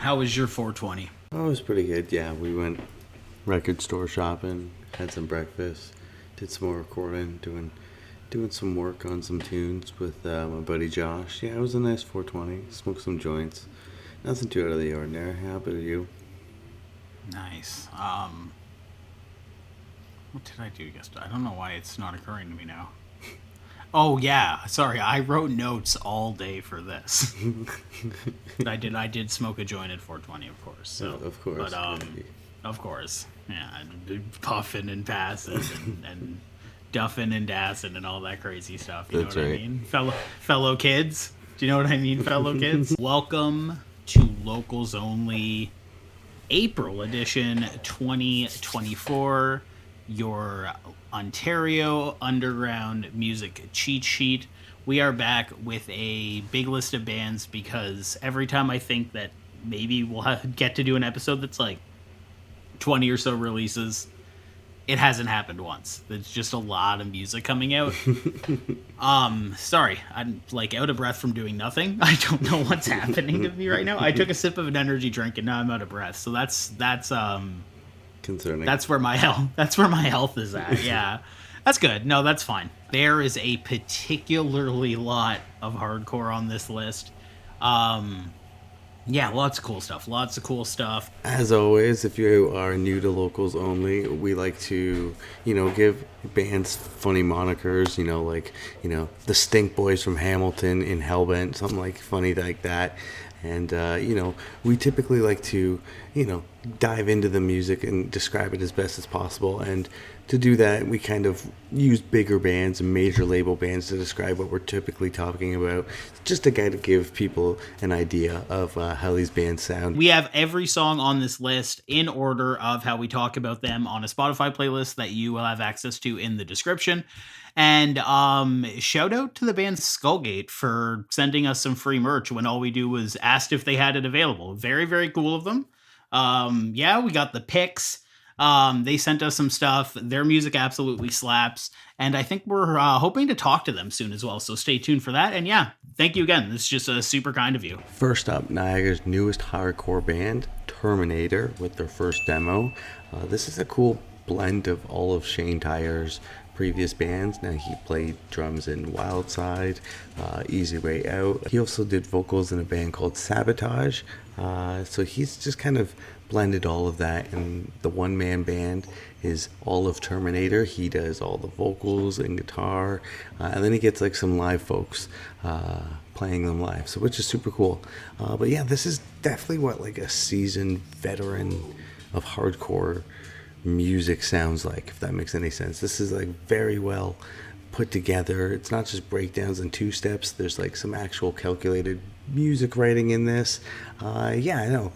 How was your 420? Oh, it was pretty good. Yeah, we went record store shopping, had some breakfast, did some more recording, doing some work on some tunes with my buddy Josh. Yeah, it was a nice 420. Smoked some joints. Nothing too out of the ordinary. How about you? Nice. What did I do yesterday? I don't know why it's not occurring to me now. Oh yeah, sorry. I wrote notes all day for this. I did smoke a joint at 420, of course. So, Of course. But of course, yeah, puffing and passing and duffing and dassing and all that crazy stuff. You That's know what I right. mean, fellow kids. Do you know what I mean, fellow kids? Welcome to Locals Only April edition 2024. Your Ontario Underground Music Cheat Sheet. We are back with a big list of bands because every time I think that maybe we'll get to do an episode that's like 20 or so releases, it hasn't happened once. There's just a lot of music coming out. Sorry, I'm like out of breath from doing nothing. I don't know what's happening to me right now. I took a sip of an energy drink and now I'm out of breath. So that's Concerning. that's where my health is at. Yeah. That's good. No, that's fine. There is a particularly lot of hardcore on this list. Yeah, lots of cool stuff. As always, if you are new to Locals Only, we like to, give bands funny monikers, the Stink Boys from Hamilton in Hellbent, something like funny like that. And, we typically like to, dive into the music and describe it as best as possible. And to do that, we kind of use bigger bands and major label bands to describe what we're typically talking about, just to kind of give people an idea of how these bands sound. We have every song on this list in order of how we talk about them on a Spotify playlist that you will have access to in the description. And shout out to the band Skullgate for sending us some free merch when all we do was asked if they had it available. Very, very cool of them. Yeah, we got the pics. They sent us some stuff. Their music absolutely slaps. And I think we're hoping to talk to them soon as well. So stay tuned for that. And yeah, thank you again. This is just super kind of you. First up, Niagara's newest hardcore band, Terminator, with their first demo. This is a cool blend of all of Shane Tyer's previous bands. Now, he played drums in Wildside, Easy Way Out. He also did vocals in a band called Sabotage. So he's just kind of blended all of that, and the one-man band is all of Terminator. He does all the vocals and guitar, and then he gets like some live folks playing them live, so which is super cool. But yeah, this is definitely what like a seasoned veteran of hardcore music sounds like, if that makes any sense. This is like very well put together. It's not just breakdowns and two steps. There's like some actual calculated music writing in this. Yeah, I know.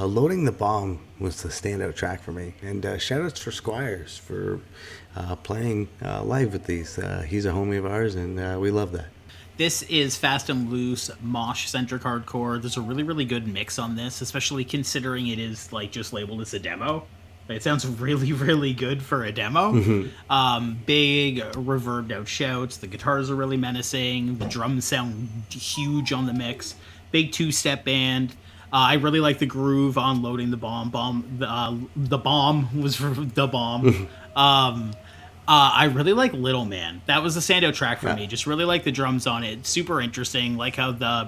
Loading the Bomb was the standout track for me, and shoutouts for Squires for playing live with these. He's a homie of ours, and we love that. This is fast and loose, mosh-centric hardcore. There's a really, really good mix on this, especially considering it is like just labeled as a demo. It sounds really, really good for a demo. Big, reverbed out shouts. The guitars are really menacing. The drums sound huge on the mix. Big two-step band. I really like the groove on Loading the Bomb. The bomb was for the bomb. I really like Little Man. That was the standout track for me. Just really like the drums on it. Super interesting. Like how the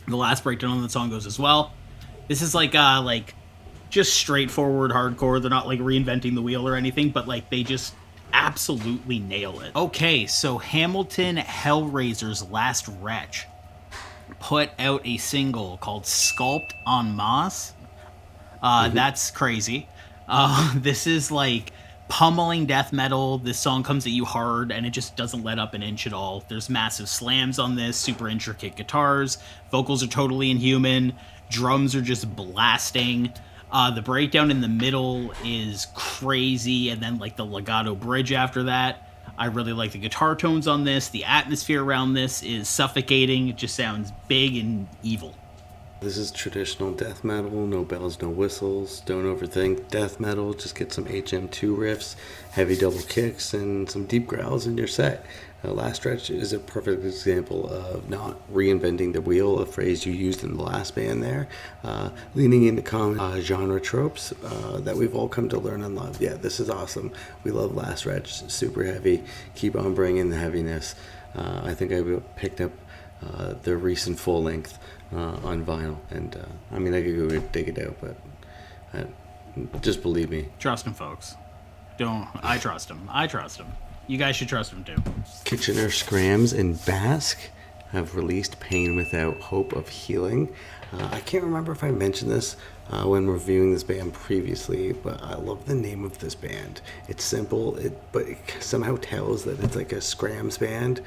last breakdown on the song goes as well. This is like just straightforward hardcore. They're not like reinventing the wheel or anything, but like they just absolutely nail it. Okay, so Hamilton Hellraiser's last Retch put out a single called Sculpt en Masse. That's crazy. This is like pummeling death metal. This song comes at you hard and it just doesn't let up an inch at all. There's massive slams on this, super intricate guitars, vocals are totally inhuman, drums are just blasting. The breakdown in the middle is crazy, and then like the legato bridge after that. I really like the guitar tones on this. The atmosphere around this is suffocating. It just sounds big and evil. This is traditional death metal, no bells, no whistles, don't overthink death metal, just get some HM2 riffs, heavy double kicks, and some deep growls in your set. Last Retch is a perfect example of not reinventing the wheel, a phrase you used in the last band there, leaning into common genre tropes that we've all come to learn and love. Yeah, this is awesome. We love Last Retch, super heavy, keep on bringing the heaviness. I think I picked up their recent full length on vinyl, and I mean, I could go dig it out, but just believe me. Trust him, folks. I trust him. You guys should trust him too. Kitchener Scrams and Basque have released Pain Without Hope of Healing. I can't remember if I mentioned this when reviewing this band previously, but I love the name of this band. It's simple, but it somehow tells that it's like a Scrams band.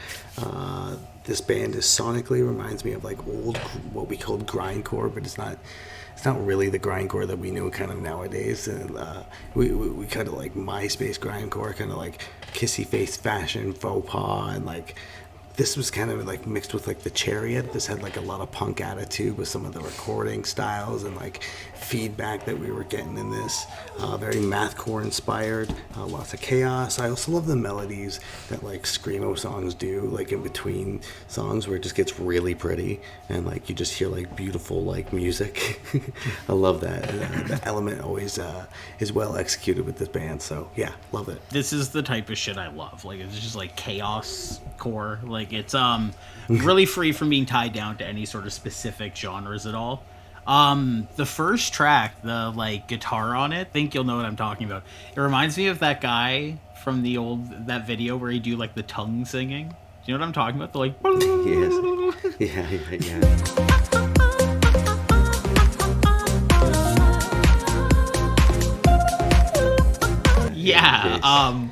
This band is sonically reminds me of like old, what we called grindcore, but it's not really the grindcore that we know kind of nowadays. And we kind of like MySpace grindcore, kind of like kissy face fashion, faux pas, and like this was kind of like mixed with like the Chariot. This had like a lot of punk attitude with some of the recording styles and like feedback that we were getting in this. Very mathcore inspired, lots of chaos. I also love the melodies that like screamo songs do, like in between songs where it just gets really pretty and like you just hear like beautiful like music. I love that. The element always is well executed with this band. So yeah, love it. This is the type of shit I love. Like it's just like chaos core. Like it's really free from being tied down to any sort of specific genres at all. The first track, the like guitar on it, I think you'll know what I'm talking about. It reminds me of that guy from that video where he do like the tongue singing. Do you know what I'm talking about? The like yes. Yeah.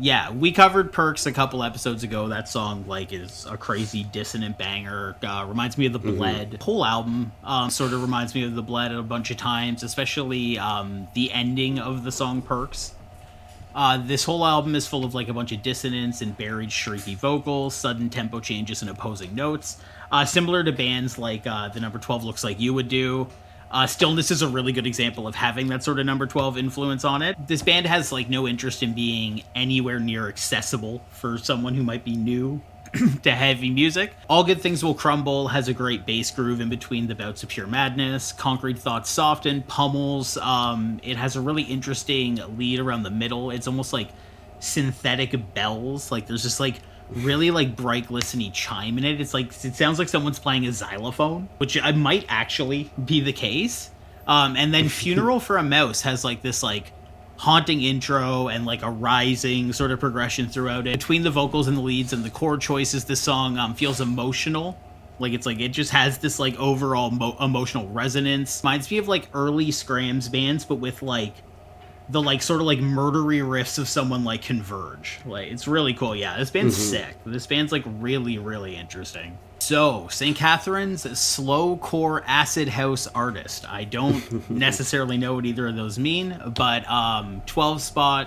Yeah, we covered Perks a couple episodes ago. That song, like, is a crazy dissonant banger. Reminds me of The Bled. The whole album sort of reminds me of The Bled a bunch of times, especially the ending of the song Perks. This whole album is full of, like, a bunch of dissonance and buried shrieky vocals, sudden tempo changes and opposing notes. Similar to bands like the Number 12 Looks Like You would do. Stillness is a really good example of having that sort of Number 12 influence on it. This band has like no interest in being anywhere near accessible for someone who might be new to heavy music. All Good Things Will Crumble has a great bass groove in between the bouts of pure madness. Concrete Thoughts Soften pummels. It has a really interesting lead around the middle. It's almost like synthetic bells. Like there's just like really like bright glistening chime in it. It's like it sounds like someone's playing a xylophone, which I might actually be the case. And then Funeral for a Mouse has like this like haunting intro and like a rising sort of progression throughout it. Between the vocals and the leads and the chord choices, this song feels emotional. Like it's like it just has this like overall emotional resonance. Reminds me of like early Scrams bands, but with like the like sort of like murdery riffs of someone like Converge. Like it's really cool. Yeah, this band's sick. This band's like really, really interesting. So St. Catherine's slowcore acid house artist. I don't necessarily know what either of those mean, but 12spot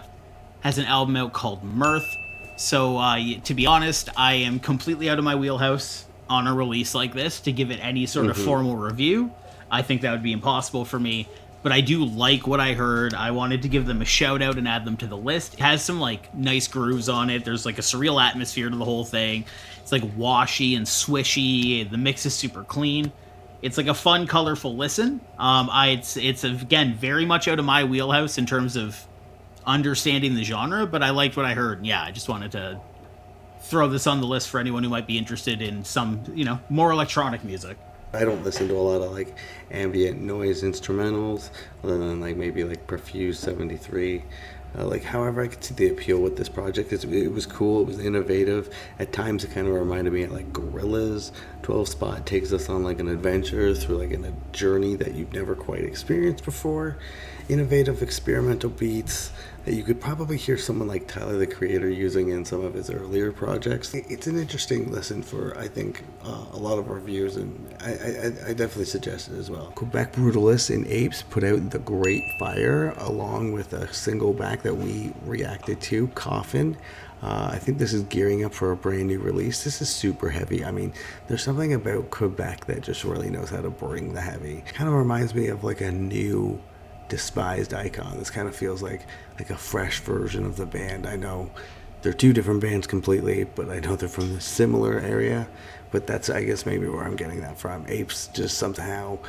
has an album out called Mirth. So to be honest, I am completely out of my wheelhouse on a release like this to give it any sort of formal review. I think that would be impossible for me. But I do like what I heard. I wanted to give them a shout out and add them to the list. It has some like nice grooves on it. There's like a surreal atmosphere to the whole thing. It's like washy and swishy. The mix is super clean. It's like a fun, colorful listen. It's again very much out of my wheelhouse in terms of understanding the genre, but I liked what I heard. And yeah, I just wanted to throw this on the list for anyone who might be interested in some, more electronic music. I don't listen to a lot of like ambient noise instrumentals, other than like maybe like Perfuse 73. However, I could see the appeal with this project. It was cool. It was innovative. At times, it kind of reminded me of like Gorillaz. 12spot takes us on like an adventure through like a journey that you've never quite experienced before. Innovative experimental beats that you could probably hear someone like Tyler the Creator using in some of his earlier projects. It's an interesting listen for, I think, a lot of our viewers, and I definitely suggest it as well. Quebec Brutalists and Apes put out The Great Fire, along with a single back that we reacted to, Coffin. I think this is gearing up for a brand new release. This is super heavy. I mean, there's something about Quebec that just really knows how to bring the heavy. Kind of reminds me of like a new despised icon. This kind of feels like a fresh version of the band. I know they're two different bands completely, but I know they're from a similar area. But that's, I guess, maybe where I'm getting that from. Apes just somehow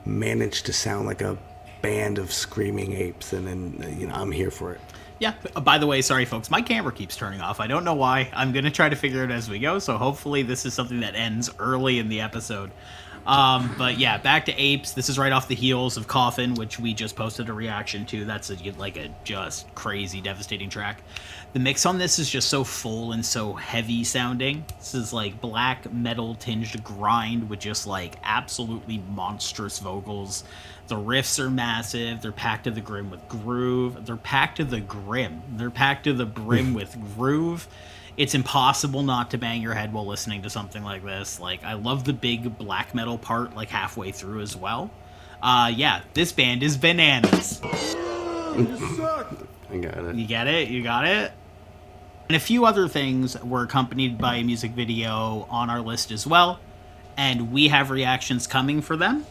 managed to sound like a band of screaming apes, and then, I'm here for it. Yeah, by the way, sorry folks, my camera keeps turning off. I don't know why. I'm going to try to figure it as we go, so hopefully this is something that ends early in the episode. But yeah, back to Apes. This is right off the heels of Coffin, which we just posted a reaction to. That's a just crazy, devastating track. The mix on this is just so full and so heavy sounding. This is like black metal tinged grind with just like absolutely monstrous vocals. The riffs are massive. They're packed to the brim with groove. They're packed to the brim with groove. It's impossible not to bang your head while listening to something like this. Like, I love the big black metal part, like, halfway through as well. Yeah, this band is bananas. You suck. I got it. You get it? You got it? And a few other things were accompanied by a music video on our list as well. And we have reactions coming for them.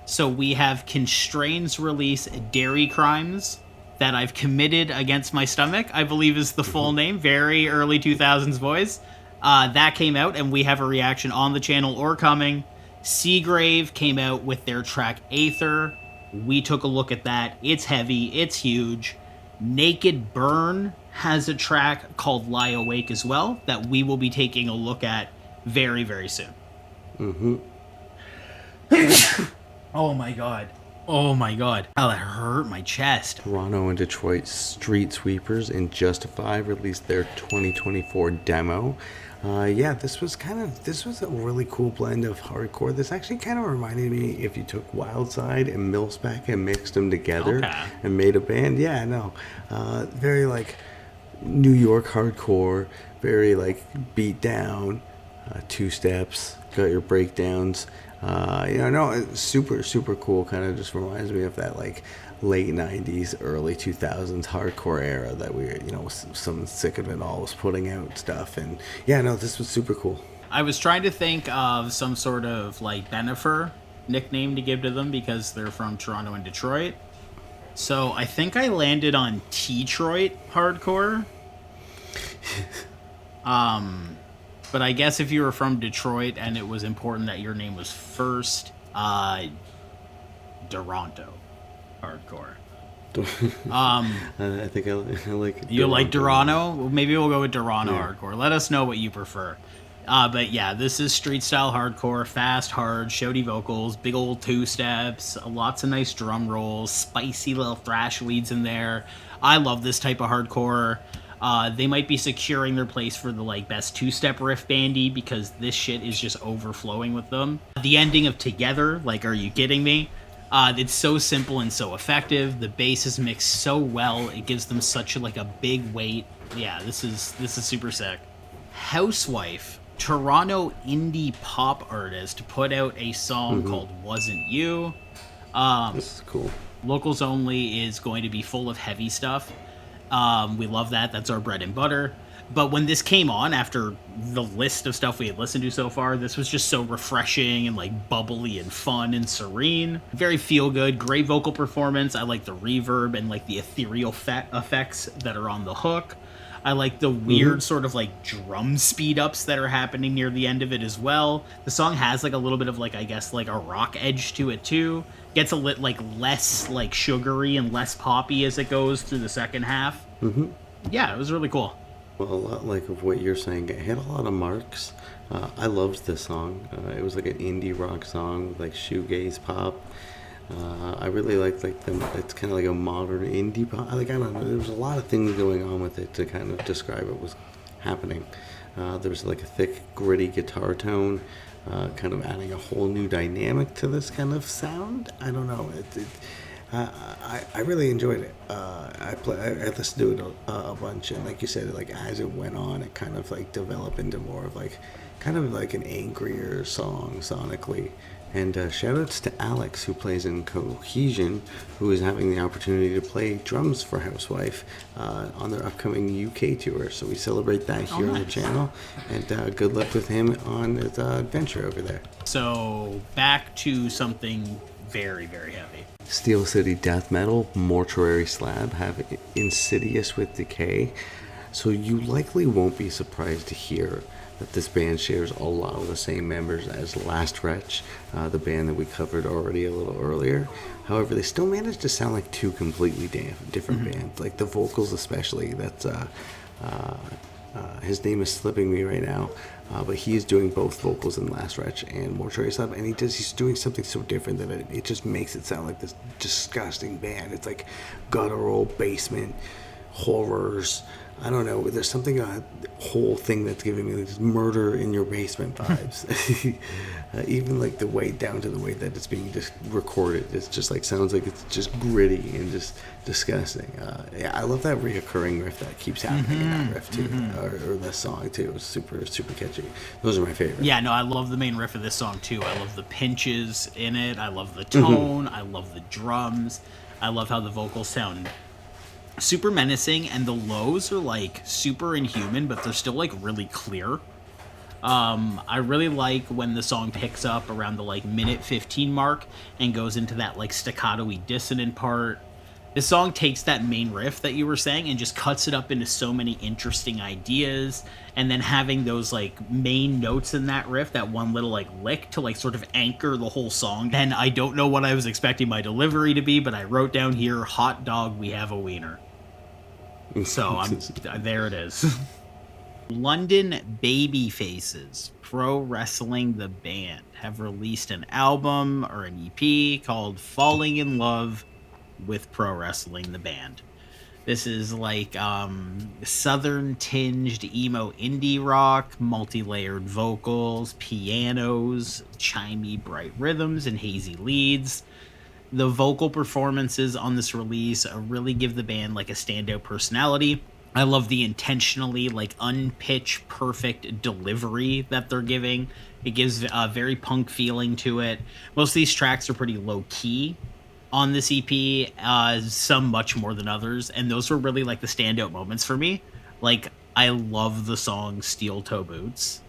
So we have Constrain's release, Dairy Crimes, that I've committed against my stomach, I believe is the full name. Very early 2000s voice. That came out, and we have a reaction on the channel or coming. Seagrave came out with their track Aether. We took a look at that. It's heavy. It's huge. Nakedburn has a track called Lie Awake as well that we will be taking a look at very, very soon. Oh my god. Oh my god. Oh, that hurt my chest. Toronto and Detroit Street Sweepers and Justify released their 2024 demo. Yeah, this was a really cool blend of hardcore. This actually kind of reminded me if you took Wildside and Millspec and mixed them together and made a band. Yeah, no. Very like New York hardcore, very like beat down, two steps, got your breakdowns. It's super cool. Kind of just reminds me of that like late 90s, early 2000s hardcore era that we were, some Sick of It All was putting out stuff. And yeah, no, this was super cool. I was trying to think of some sort of like Benefer nickname to give to them because they're from Toronto and Detroit. So I think I landed on Detroit hardcore. But I guess if you were from Detroit and it was important that your name was first, Toronto hardcore. I think I like you like Toronto? Well, maybe we'll go with Toronto hardcore. Let us know what you prefer. But yeah, this is street style hardcore, fast, hard, shouty vocals, big old two steps, lots of nice drum rolls, spicy little thrash leads in there. I love this type of hardcore. They might be securing their place for the like best two-step riff bandy because this shit is just overflowing with them. The ending of Together, like, are you kidding me? It's so simple and so effective. The bass is mixed so well. It gives them such a big weight. Yeah, this is super sick. Housewife, Toronto indie pop artist, put out a song called Wasn't You. This is cool. Locals Only is going to be full of heavy stuff. We love that. That's our bread and butter. But when this came on after the list of stuff we had listened to so far, this was just so refreshing and like bubbly and fun and serene. Very feel good, great vocal performance. I like the reverb and like the ethereal effects that are on the hook. I like the weird sort of like drum speed ups that are happening near the end of it as well. The song has like a little bit of like, I guess, like a rock edge to it too. Gets a less like sugary and less poppy as it goes through the second half. Yeah, it was really cool. Well, a lot like of what you're saying. It hit a lot of marks. I loved this song. It was like an indie rock song with like shoegaze pop. I really liked it's kind of like a modern indie pop. I don't know. There was a lot of things going on with it to kind of describe what was happening. There was like a thick, gritty guitar tone, kind of adding a whole new dynamic to this kind of sound. I don't know. I really enjoyed it. I listened to it a bunch, and like you said, like as it went on, it kind of like developed into more of like kind of like an angrier song sonically. And shoutouts to Alex, who plays in Cohesion, who is having the opportunity to play drums for Housewife on their upcoming UK tour. So we celebrate that here on the channel. And good luck with him on his adventure over there. So back to something very, very heavy. Steel City Death Metal, Mortuary Slab have Insidious with Decay. So you likely won't be surprised to hear that this band shares a lot of the same members as Last Retch, the band that we covered already a little earlier. However, they still manage to sound like two completely different bands. Like the vocals especially, that's his name is slipping me right now, but he is doing both vocals in Last Retch and Mortuary Slab, and he's doing something so different that it just makes it sound like this disgusting band. It's like guttural basement horrors. I don't know. There's something, a whole thing that's giving me this murder in your basement vibes. Even like the way down to the way that it's being just recorded. It's just like, sounds like it's just gritty and just disgusting. Yeah, I love that reoccurring riff that keeps happening in that riff too, or the song too. It's super, super catchy. Those are my favorite. Yeah, no, I love the main riff of this song too. I love the pinches in it. I love the tone. I love the drums. I love how the vocals sound super menacing, and the lows are like super inhuman, but they're still like really clear. I really like when the song picks up around the like minute 15 mark and goes into that like staccato-y dissonant part. This song takes that main riff that you were saying and just cuts it up into so many interesting ideas, and then having those like main notes in that riff, that one little like lick to like sort of anchor the whole song. And I don't know what I was expecting my delivery to be, but I wrote down here, hot dog, we have a wiener. So there it is. London Babyfaces, Pro Wrestling the Band, have released an album or an EP called Falling in Love with Pro Wrestling the Band. This is like southern tinged emo indie rock, multi-layered vocals, pianos, chimey bright rhythms, and hazy leads. The vocal performances on this release really give the band like a standout personality. I love the intentionally like unpitch perfect delivery that they're giving. It gives a very punk feeling to it. Most of these tracks are pretty low key on this EP, some much more than others, and those were really like the standout moments for me. Like, I love the song Steel Toe Boots.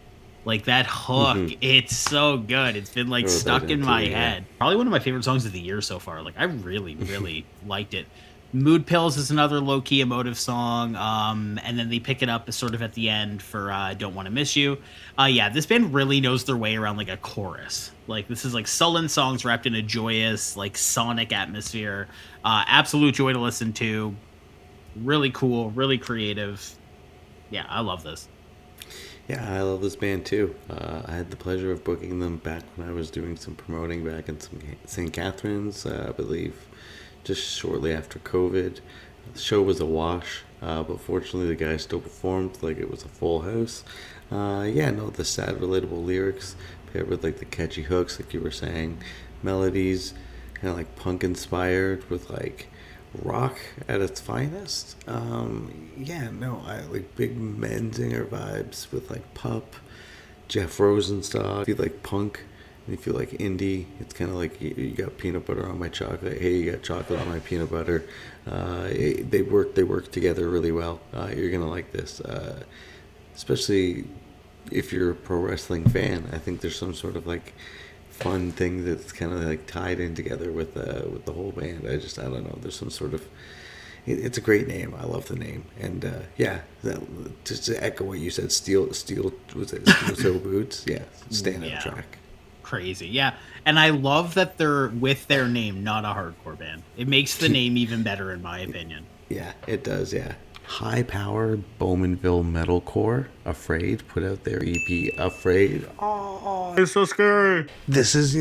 Like, that hook, it's so good. It's been like stuck in my head. Probably one of my favorite songs of the year so far. Like, I really, really liked it. Mood Pills is another low-key emotive song, and then they pick it up sort of at the end for Don't Want to Miss You. Yeah, this band really knows their way around like a chorus. Like, this is like sullen songs wrapped in a joyous, like sonic atmosphere. Absolute joy to listen to. Really cool, really creative. Yeah, I love this. Yeah, I love this band too. I had the pleasure of booking them back when I was doing some promoting back in St. Catharines, I believe, just shortly after COVID. The show was a wash, but fortunately the guys still performed like it was a full house. The sad, relatable lyrics paired with like the catchy hooks, like you were saying, melodies, kind of like punk inspired with like rock at its finest. I like big Menzinger vibes with like Pup, Jeff Rosenstock. If you like punk and if you like indie, it's kind of like you got peanut butter on my chocolate. Hey, you got chocolate on my peanut butter. They work together really well. You're gonna like this, especially if you're a pro wrestling fan. I think there's some sort of like fun thing that's kind of like tied in together with the whole band. I don't know. There's some sort of. It's a great name. I love the name, and just to echo what you said, steel was it Steel Toe Boots? Yeah, stand-up track. Crazy, yeah. And I love that they're with their name, not a hardcore band. It makes the name even better, in my opinion. Yeah, it does. Yeah. High-powered Bowmanville metalcore, Afraid, put out their EP, Afraid. Oh, it's so scary. This is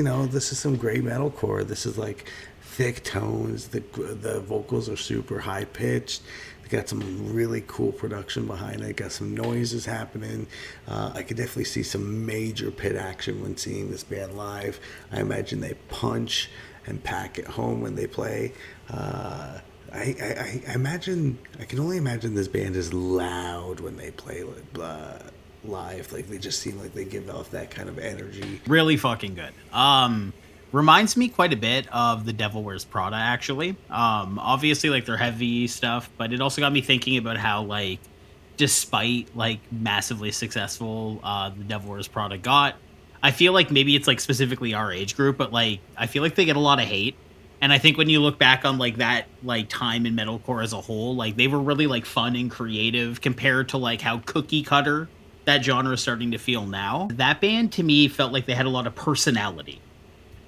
some great metalcore. This is like thick tones. The vocals are super high-pitched. They got some really cool production behind it. Got some noises happening. I could definitely see some major pit action when seeing this band live. I imagine they punch and pack it home when they play. I can only imagine this band is loud when they play. live. Like, they just seem like they give off that kind of energy. Really fucking good. Reminds me quite a bit of The Devil Wears Prada, actually. Obviously, like, they're heavy stuff, but it also got me thinking about how, like, despite, like, massively successful The Devil Wears Prada got, I feel like maybe it's, like, specifically our age group, but, like, I feel like they get a lot of hate. And I think when you look back on, like, that, like, time in metalcore as a whole, like, they were really, like, fun and creative compared to, like, how cookie cutter that genre is starting to feel now. That band, to me, felt like they had a lot of personality.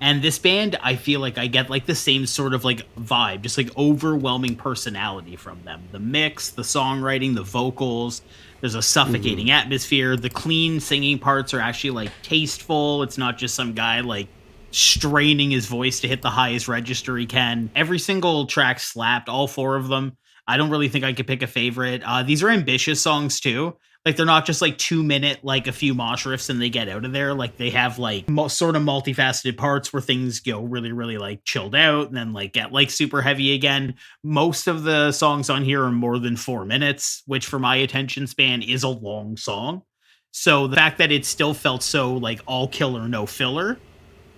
And this band, I feel like I get like the same sort of like vibe, just like overwhelming personality from them. The mix, the songwriting, the vocals, there's a suffocating atmosphere. The clean singing parts are actually like tasteful. It's not just some guy like straining his voice to hit the highest register he can. Every single track slapped, all four of them. I don't really think I could pick a favorite. These are ambitious songs too. Like, they're not just like 2 minute, like a few mosh riffs and they get out of there. Like, they have like sort of multifaceted parts where things go really, really like chilled out and then like get like super heavy again. Most of the songs on here are more than 4 minutes, which for my attention span is a long song. So the fact that it still felt so like all killer, no filler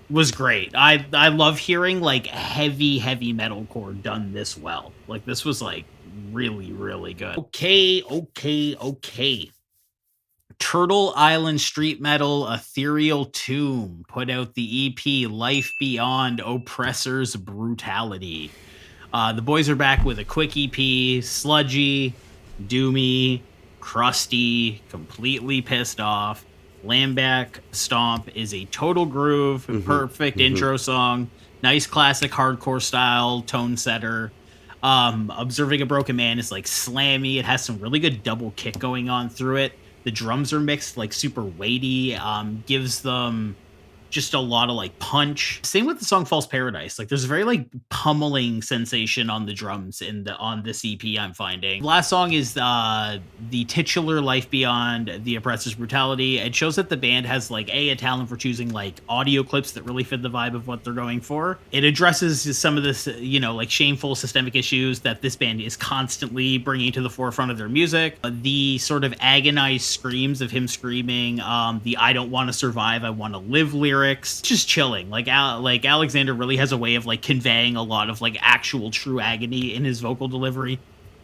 was great. I love hearing like heavy metalcore done this well. Like, this was like really, really good. Okay. Turtle Island Street Metal Ethereal Tomb put out the EP Life Beyond Oppressor's Brutality. The boys are back with a quick EP, sludgy, doomy, crusty, completely pissed off. Lamback Stomp is a total groove, perfect intro song, nice classic hardcore style tone setter. Observing a Broken Man is like slammy. It has some really good double kick going on through it. The drums are mixed like super weighty, gives them just a lot of like punch. Same with the song False Paradise. Like, there's a very like pummeling sensation on the drums on this EP, I'm finding. The last song is the titular Life Beyond the Oppressor's Brutality. It shows that the band has like a talent for choosing like audio clips that really fit the vibe of what they're going for. It addresses some of this, like shameful systemic issues that this band is constantly bringing to the forefront of their music. The sort of agonized screams of him screaming, the I don't want to survive, I want to live lyrics. Just chilling. Like Alexander really has a way of like conveying a lot of like actual true agony in his vocal delivery.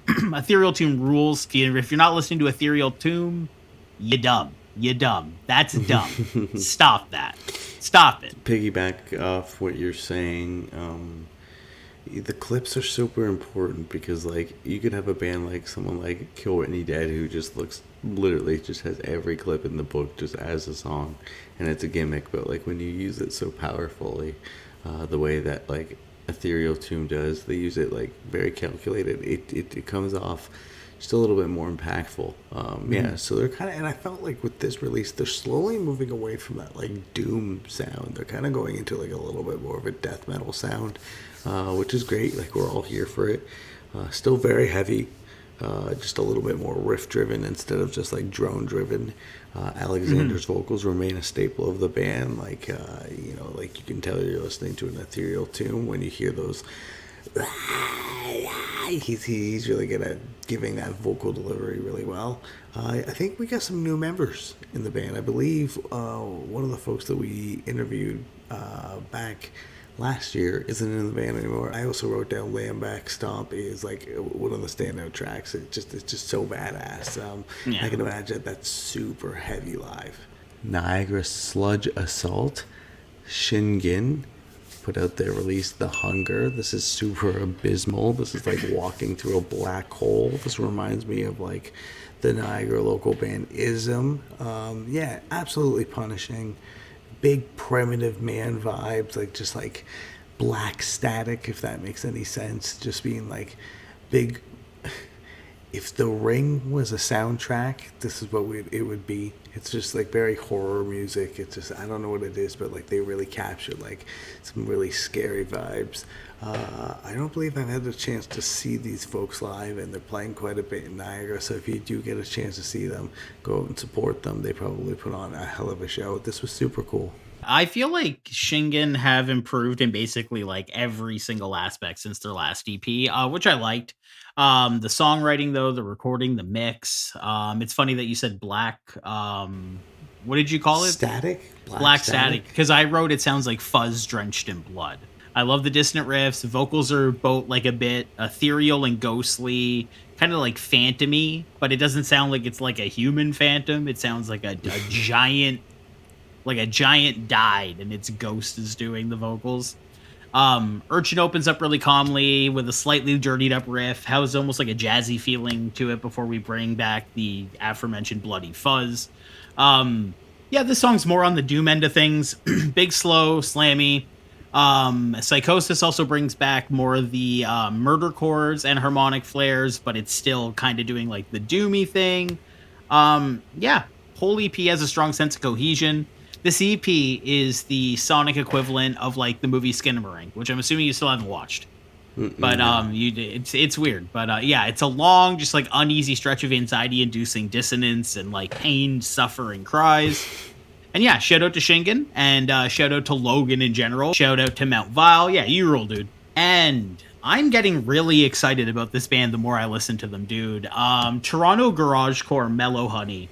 Ethereal Tomb rules. If you're not listening to Ethereal Tomb, you dumb. That's dumb. Stop that. Stop it. Piggyback off what you're saying, the clips are super important because like you could have a band like someone like Kill Whitney Dead who just literally just has every clip in the book just as a song and it's a gimmick, but like when you use it so powerfully, the way that like Ethereal Tomb does, they use it like very calculated. It comes off just a little bit more impactful. Yeah, so they're kind of, and I felt like with this release, they're slowly moving away from that like doom sound. They're kind of going into like a little bit more of a death metal sound, which is great. Like, we're all here for it. Still very heavy, just a little bit more riff driven instead of just like drone driven. Alexander's vocals remain a staple of the band. Like, like you can tell you're listening to an Ethereal Tomb when you hear those. He's really good at giving that vocal delivery really well. I think we got some new members in the band. I believe one of the folks that we interviewed back last year isn't in the band anymore. I also wrote down Lamback Stomp is like one of the standout tracks. It's just so badass. I can imagine that's super heavy live. Niagara Sludge Assault, Shingen put out their release The Hunger. This is super abysmal. This is like walking through a black hole. This reminds me of like the Niagara local band Ism. Yeah, absolutely punishing. Big primitive man vibes, like just like Black Static, if that makes any sense. Just being like big. If The Ring was a soundtrack, this is what it would be. It's just like very horror music. It's just, I don't know what it is, but like they really capture like some really scary vibes. I don't believe I've had the chance to see these folks live, and they're playing quite a bit in Niagara. So if you do get a chance to see them, go out and support them. They probably put on a hell of a show. This was super cool. I feel like Shingen have improved in basically like every single aspect since their last EP, which I liked. The songwriting though, the recording, the mix. It's funny that you said black. What did you call it? Static? Black Black static, because I wrote it sounds like fuzz drenched in blood. I love the dissonant riffs. The vocals are both like a bit ethereal and ghostly, kind of like phantomy, but it doesn't sound like it's like a human phantom. It sounds like a giant, like a giant died and its ghost is doing the vocals. Urchin opens up really calmly with a slightly dirtied up riff, has almost like a jazzy feeling to it before we bring back the aforementioned bloody fuzz. Yeah, this song's more on the doom end of things. Big, slow, slammy. Psychosis also brings back more of the murder chords and harmonic flares, but it's still kind of doing like the doomy thing. Yeah, whole EP has a strong sense of cohesion. This EP is the sonic equivalent of like the movie Skinamarink, which I'm assuming you still haven't watched. But it's weird. But yeah, it's a long, just like uneasy stretch of anxiety-inducing dissonance and like pain, suffering cries. And yeah, shout out to Shingen and shout out to Logan in general. Shout out to Mount Vile. Yeah, you rule, dude. And I'm getting really excited about this band the more I listen to them, dude. Toronto garagecore Mellohoney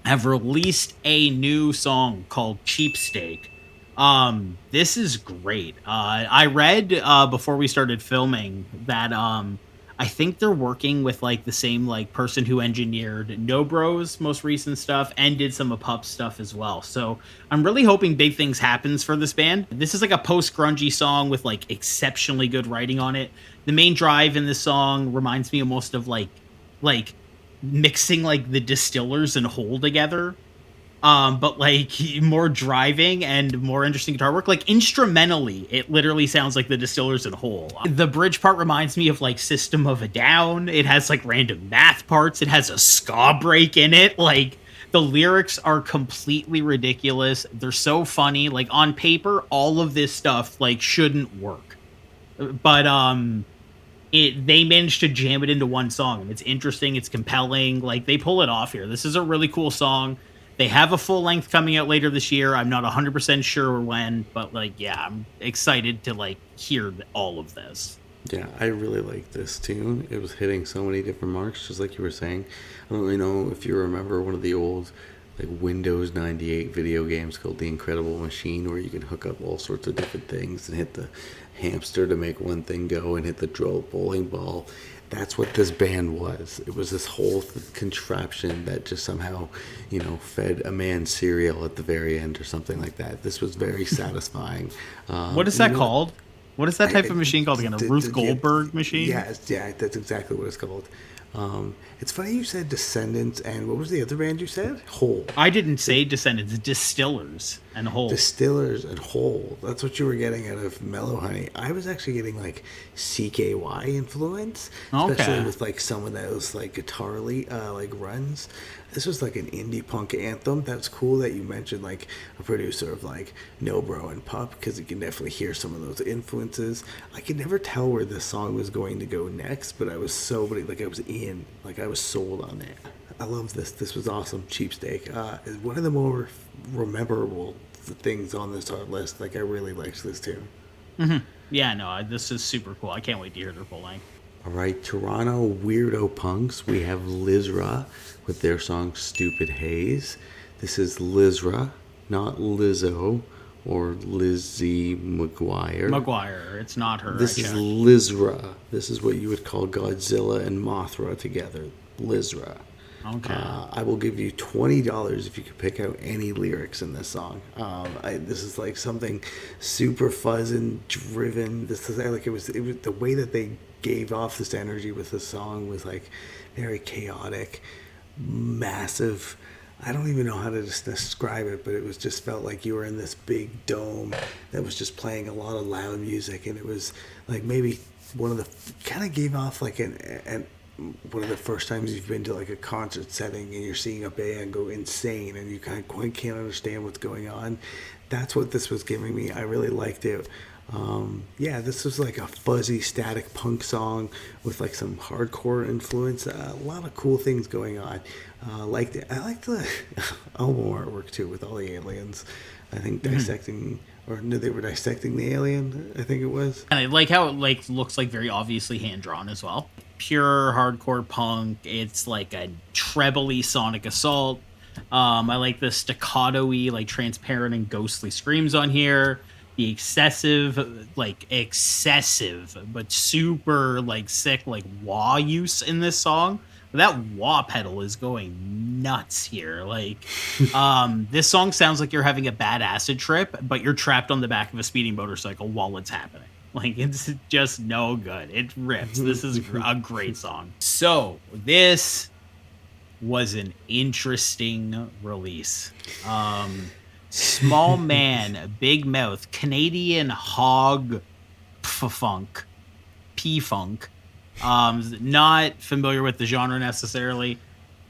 have released a new song called Cheapsteak. This is great. I read before we started filming that I think they're working with like the same like person who engineered No Bro's most recent stuff and did some of Pup's stuff as well. So I'm really hoping big things happens for this band. This is like a post-grungy song with like exceptionally good writing on it. The main drive in this song reminds me almost of like mixing like the Distillers and Hole together. But like more driving and more interesting guitar work. Like instrumentally, it literally sounds like the Distillers and Hole. The bridge part reminds me of like System of a Down. It has like random math parts. It has a ska break in it. Like the lyrics are completely ridiculous. They're so funny. Like on paper, all of this stuff like shouldn't work. But they managed to jam it into one song. And it's interesting. It's compelling. Like they pull it off here. This is a really cool song. They have a full length coming out later this year. I'm not 100% sure when, but like, yeah, I'm excited to like hear all of this. Yeah, I really like this tune. It was hitting so many different marks, just like you were saying. I don't really know if you remember one of the old like Windows 98 video games called The Incredible Machine, where you can hook up all sorts of different things and hit the hamster to make one thing go and hit the drill bowling ball. That's what this band was. It was this whole contraption that just somehow, fed a man cereal at the very end or something like that. This was very satisfying. What is that called? What is that type of machine called again? A Ruth Goldberg machine? Yeah, that's exactly what it's called. It's funny you said Descendants, and what was the other band you said? Hole. I didn't say Descendants, Distillers and Hole. Distillers and Hole. That's what you were getting out of Mellohoney. I was actually getting like CKY influence, especially with like some of those like guitarly like runs. This was like an indie punk anthem. That's cool that you mentioned like a producer of like No Bro and Pup, because you can definitely hear some of those influences. I could never tell where this song was going to go next, but I was I was sold on it. I love this. This was awesome. Cheapsteak. Is one of the more memorable things on this art list. Like I really liked this tune. Mm-hmm. Yeah, no, this is super cool. I can't wait to hear their full length. All right, Toronto weirdo punks. We have Lizra with their song Stupid Haze. This is Lizra, not Lizzo or Lizzie McGuire. McGuire, it's not her. This is Lizra. This is what you would call Godzilla and Mothra together. Lizra. Okay. I will give you $20 if you could pick out any lyrics in this song. This is like something super fuzz and driven. This is like it was the way that they gave off this energy with the song was like very chaotic, massive. I don't even know how to just describe it, but it was just felt like you were in this big dome that was just playing a lot of loud music, and it was like maybe one of the kind of gave off like an one of the first times you've been to like a concert setting and you're seeing a band go insane and you kind of quite can't understand what's going on. That's what this was giving me. I really liked it. This was like a fuzzy static punk song with like some hardcore influence. A lot of cool things going on. Liked it. I liked the album artwork too with all the aliens. I think dissecting, or no, they were dissecting the alien. I think it was. And I like how it like looks like very obviously hand drawn as well. Pure hardcore punk. It's like a trebly sonic assault. I like the staccato-y, like transparent and ghostly screams on here. The excessive but super like sick like wah use in this song. That wah pedal is going nuts here. Like, this song sounds like you're having a bad acid trip, but you're trapped on the back of a speeding motorcycle while it's happening. Like, it's just no good. It rips. This is a great song. So, this was an interesting release. Small man, big mouth, Canadian hog funk, P-funk. Not familiar with the genre necessarily.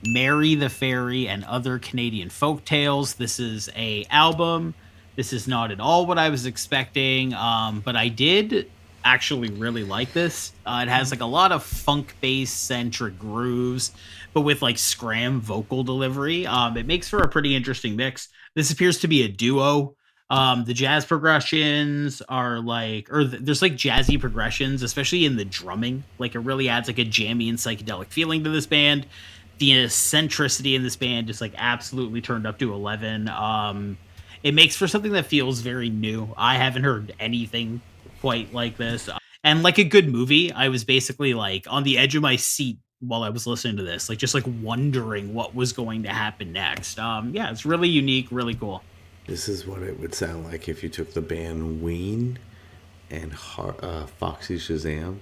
Mary the Fairy and Other Canadian Folk Tales. This is a album. This is not at all what I was expecting, but I did actually really like this. It has like a lot of funk-based centric grooves, but with like scram vocal delivery. It makes for a pretty interesting mix. This appears to be a duo. The jazz progressions are like, there's like jazzy progressions, especially in the drumming. Like it really adds like a jammy and psychedelic feeling to this band. The eccentricity in this band is like absolutely turned up to 11. It makes for something that feels very new. I haven't heard anything quite like this. And like a good movie, I was basically like on the edge of my seat while I was listening to this, like just like wondering what was going to happen next. Yeah, it's really unique, really cool. This is what it would sound like if you took the band Ween and Foxy Shazam,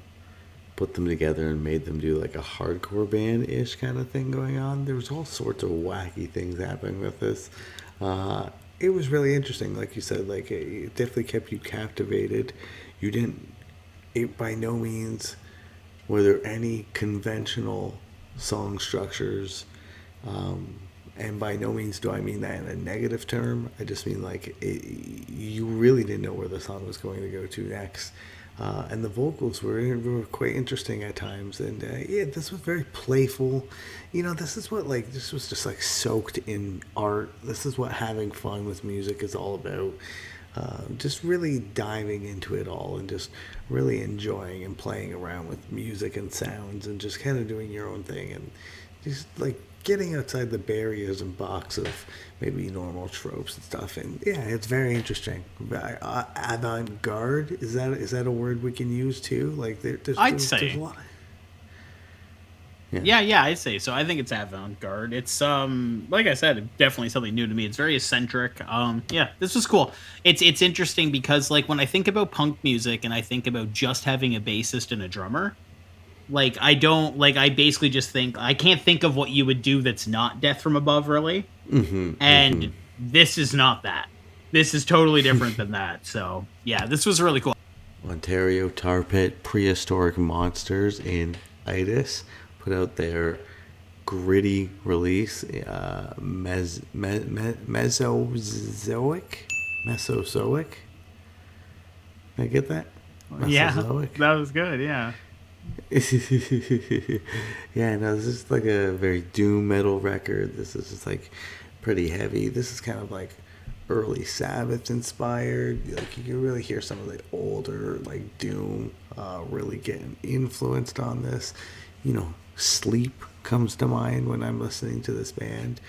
put them together and made them do like a hardcore band-ish kind of thing going on. There was all sorts of wacky things happening with this. It was really interesting, like you said. Like it definitely kept you captivated. It by no means were there any conventional song structures. And by no means do I mean that in a negative term. I just mean like you really didn't know where the song was going to go to next. And the vocals were quite interesting at times. And yeah, this was very playful. You know, this was just like soaked in art. This is what having fun with music is all about. Just really diving into it all and just really enjoying and playing around with music and sounds and just kind of doing your own thing and just like getting outside the barriers and box of maybe normal tropes and stuff. And yeah, it's very interesting. Avant-garde, is that a word we can use too? Like there's a lot. Yeah, I'd say so. I think it's avant-garde. It's like I said, definitely something new to me. It's very eccentric. Yeah, this was cool. It's interesting because like when I think about punk music and I think about just having a bassist and a drummer, like I basically just think I can't think of what you would do that's not Death from Above, really. And this is not that. This is totally different than that. So yeah, this was really cool. Ontario Tar Pit Prehistoric Monsters in Itis put out their gritty release, Mesozoic. Did I get that? Mesozoic? Yeah, that was good. Yeah. Yeah, no, this is like a very doom metal record. This is just like pretty heavy. This is kind of like early Sabbath inspired. Like you can really hear some of the older like doom really getting influenced on this. You know, Sleep comes to mind when I'm listening to this band.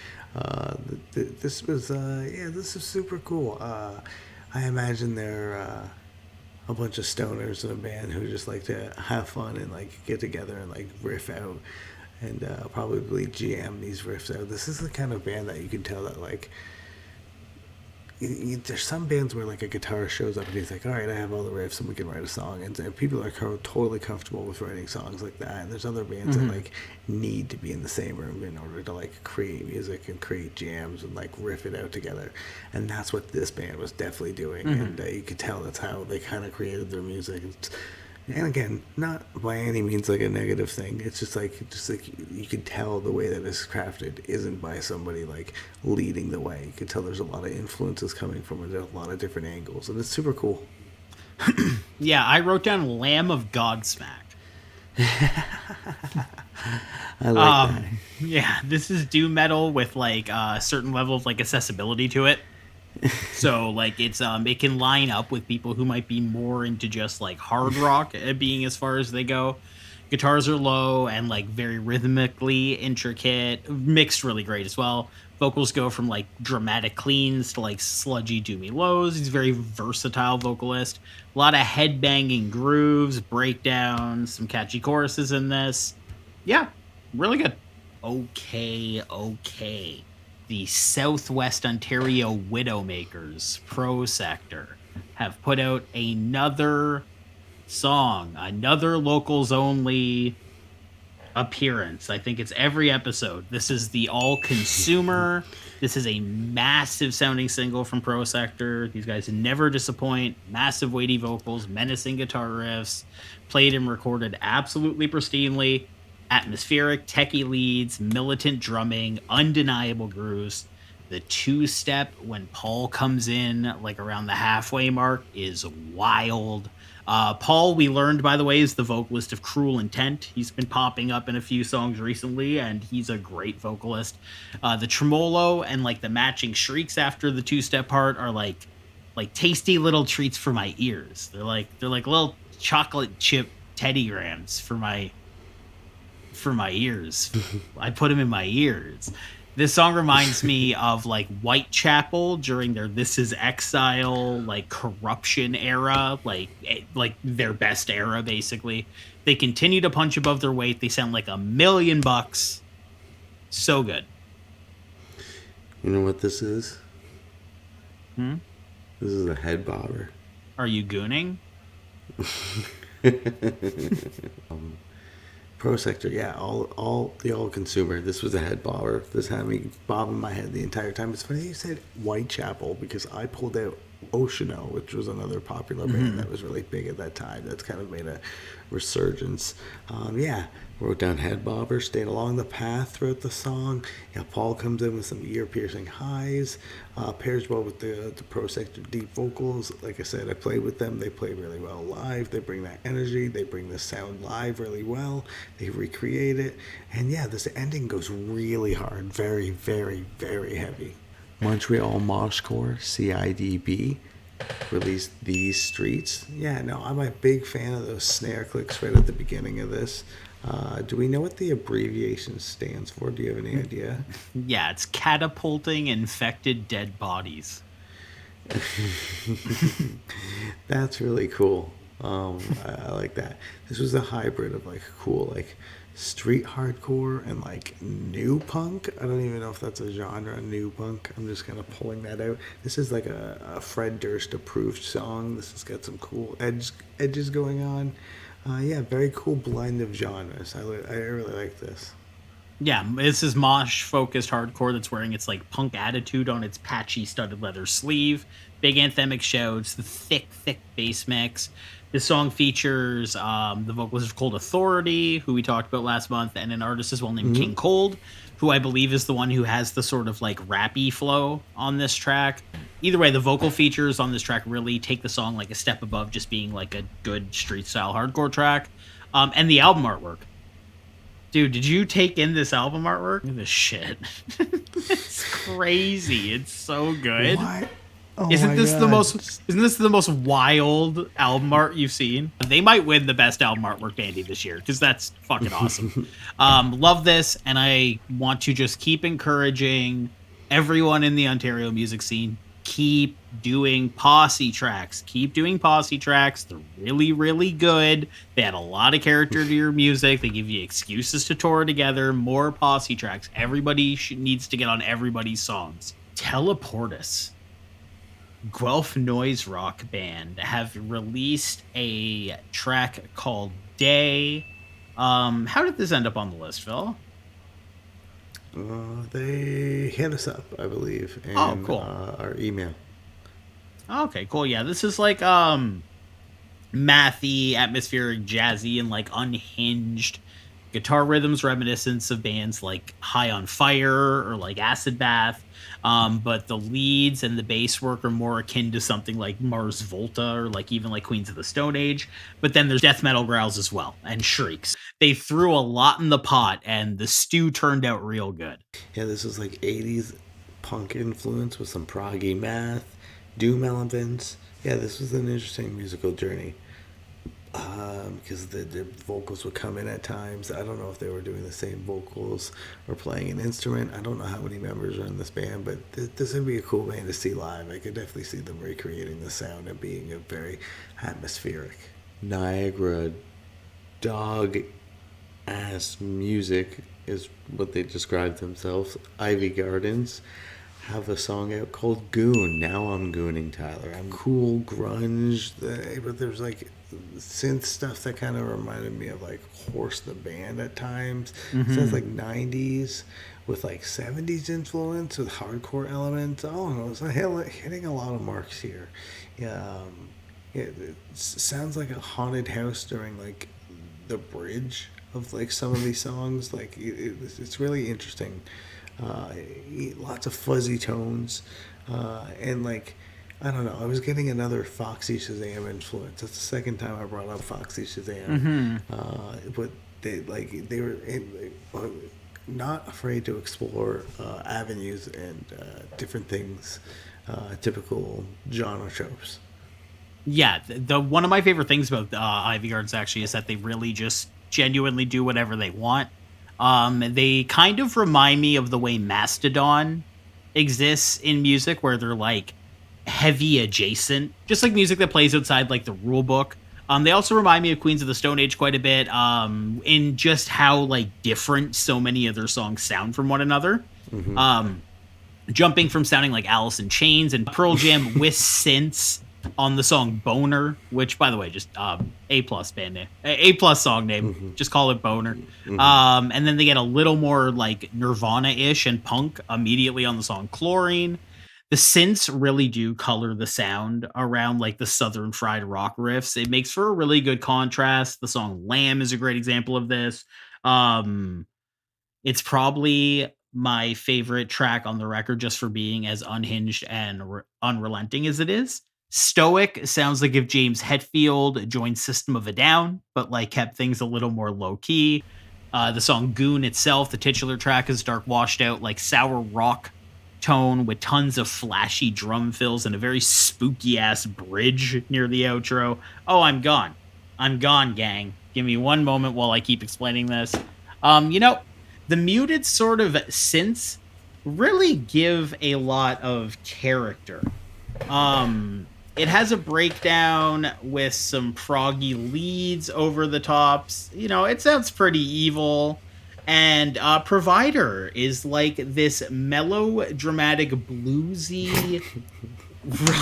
This was this is super cool. I imagine they're a bunch of stoners in a band who just like to have fun and like get together and like riff out and probably jam these riffs out. This is the kind of band that you can tell that like there's some bands where like a guitarist shows up and he's like, all right, I have all the riffs and we can write a song, and people are totally comfortable with writing songs like that. And there's other bands that like need to be in the same room in order to like create music and create jams and like riff it out together. And that's what this band was definitely doing. And you could tell that's how they kind of created their music. And again, not by any means like a negative thing. It's just like you can tell the way that it's crafted isn't by somebody like leading the way. You can tell there's a lot of influences coming from it, a lot of different angles, and it's super cool. Yeah, I wrote down Lamb of Godsmack. I like that. Yeah, this is doom metal with like a certain level of like accessibility to it. So like it's it can line up with people who might be more into just like hard rock being as far as they go. Guitars are low and like very rhythmically intricate, mixed really great as well. Vocals go from like dramatic cleans to like sludgy doomy lows. He's a very versatile vocalist. A lot of headbanging grooves, breakdowns, some catchy choruses in this. Yeah, really good. Okay. The Southwest Ontario Widowmakers, Prosector, have put out another song, another locals only appearance. I think it's every episode. This is the All Consumer. This is a massive sounding single from Prosector. These guys never disappoint. Massive weighty vocals, menacing guitar riffs, played and recorded absolutely pristinely. Atmospheric, techie leads, militant drumming, undeniable grooves. The two-step when Paul comes in, like around the halfway mark, is wild. Paul, we learned, by the way, is the vocalist of Cruel Intent. He's been popping up in a few songs recently, and he's a great vocalist. The tremolo and like the matching shrieks after the two-step part are like tasty little treats for my ears. They're like little chocolate chip Teddy Grahams for my ears. I put them in my ears. This song reminds me of like Whitechapel during their This Is Exile, like corruption era, like their best era, basically. They continue to punch above their weight. They sound like $1,000,000. So good. You know what this is? Hmm? This is a head bobber. Are you gooning? Prosector, yeah, all consumer. This was a head bobber. This had me bobbing my head the entire time. It's funny you said Whitechapel because I pulled out Oceano, which was another popular band that was really big at that time. That's kind of made a resurgence. Wrote down head bobber, stayed along the path throughout the song. Yeah, Paul comes in with some ear-piercing highs, pairs well with the Prosector deep vocals. Like I said, I played with them. They play really well live. They bring that energy. They bring the sound live really well. They recreate it. And yeah, this ending goes really hard. Very, very, very heavy. Montreal moshcore, C.I.D.B, released These Streets. Yeah, no, I'm a big fan of those snare clicks right at the beginning of this. Do we know what the abbreviation stands for? Do you have any idea? Yeah, it's catapulting infected dead bodies. That's really cool. I like that. This was a hybrid of like cool, like street hardcore and like new punk. I don't even know if that's a genre, new punk. I'm just kind of pulling that out. This is like a Fred Durst approved song. This has got some cool edges going on. Very cool blend of genres. I really like this. Yeah, this is mosh-focused hardcore that's wearing its like punk attitude on its patchy studded leather sleeve. Big anthemic shouts, the thick bass mix. This song features the vocalist of Cold Authority, who we talked about last month, and an artist as well named King Cold, who I believe is the one who has the sort of like rappy flow on this track. Either way, the vocal features on this track really take the song like a step above just being like a good street style hardcore track. And the album artwork. Dude, did you take in this album artwork? Look at this shit. It's crazy. It's so good. What? Oh Isn't this the most wild album art you've seen? They might win the best album artwork bandy this year because that's fucking awesome. Love this, and I want to just keep encouraging everyone in the Ontario music scene. Keep doing posse tracks. They're really, really good. They add a lot of character to your music. They give you excuses to tour together. More posse tracks. Everybody needs to get on everybody's songs. Teleportoise, Guelph noise rock band, have released a track called Day. How did this end up on the list, Phil? They hit us up, I believe, and cool. Our email. Okay, cool. Yeah, this is like mathy, atmospheric, jazzy, and like unhinged guitar rhythms reminiscent of bands like High on Fire or like Acid Bath. But the leads and the bass work are more akin to something like Mars Volta or like even like Queens of the Stone Age. But then there's death metal growls as well and shrieks. They threw a lot in the pot and the stew turned out real good. Yeah, this is like 80s punk influence with some proggy math, doom elements. Yeah, this was an interesting musical journey. Because the vocals would come in at times. I don't know if they were doing the same vocals or playing an instrument. I don't know how many members are in this band, but this would be a cool band to see live. I could definitely see them recreating the sound and being a very atmospheric. Niagara dog ass music is what they describe themselves. Ivy Gardens have a song out called Goon. Now I'm gooning, Tyler. I'm Cool grunge, but there's like synth stuff that kind of reminded me of like Horse the Band at times. Sounds like 90s with like 70s influence with hardcore elements. I don't know. It's hitting a lot of marks here. Yeah, it sounds like a haunted house during like the bridge of like some of these songs. Like it's really interesting. Lots of fuzzy tones, and like I don't know. I was getting another Foxy Shazam influence. That's the second time I brought up Foxy Shazam. But they were not afraid to explore avenues and different things, typical genre tropes. Yeah, the one of my favorite things about Ivy Gardens actually is that they really just genuinely do whatever they want. They kind of remind me of the way Mastodon exists in music, where they're like heavy adjacent, just like music that plays outside like the rule book. They also remind me of Queens of the Stone Age quite a bit, in just how like different so many of their songs sound from one another. Jumping from sounding like Alice in Chains and Pearl Jam with synths on the song Boner, which by the way, just A+ band name, A+ song name, just call it Boner. And then they get a little more like Nirvana-ish and punk immediately on the song Chlorine. The synths really do color the sound around like the Southern fried rock riffs. It makes for a really good contrast. The song Lamb is a great example of this. It's probably my favorite track on the record just for being as unhinged and unrelenting as it is. Stoic sounds like if James Hetfield joined System of a Down, but like kept things a little more low key. The song Goon itself, the titular track, is dark, washed out, like sour rock tone with tons of flashy drum fills and a very spooky ass bridge near the outro. Oh, I'm gone. I'm gone, gang. Give me one moment while I keep explaining this. The muted sort of synths really give a lot of character. It has a breakdown with some proggy leads over the tops. It sounds pretty evil. And Provider is like this melodramatic, bluesy,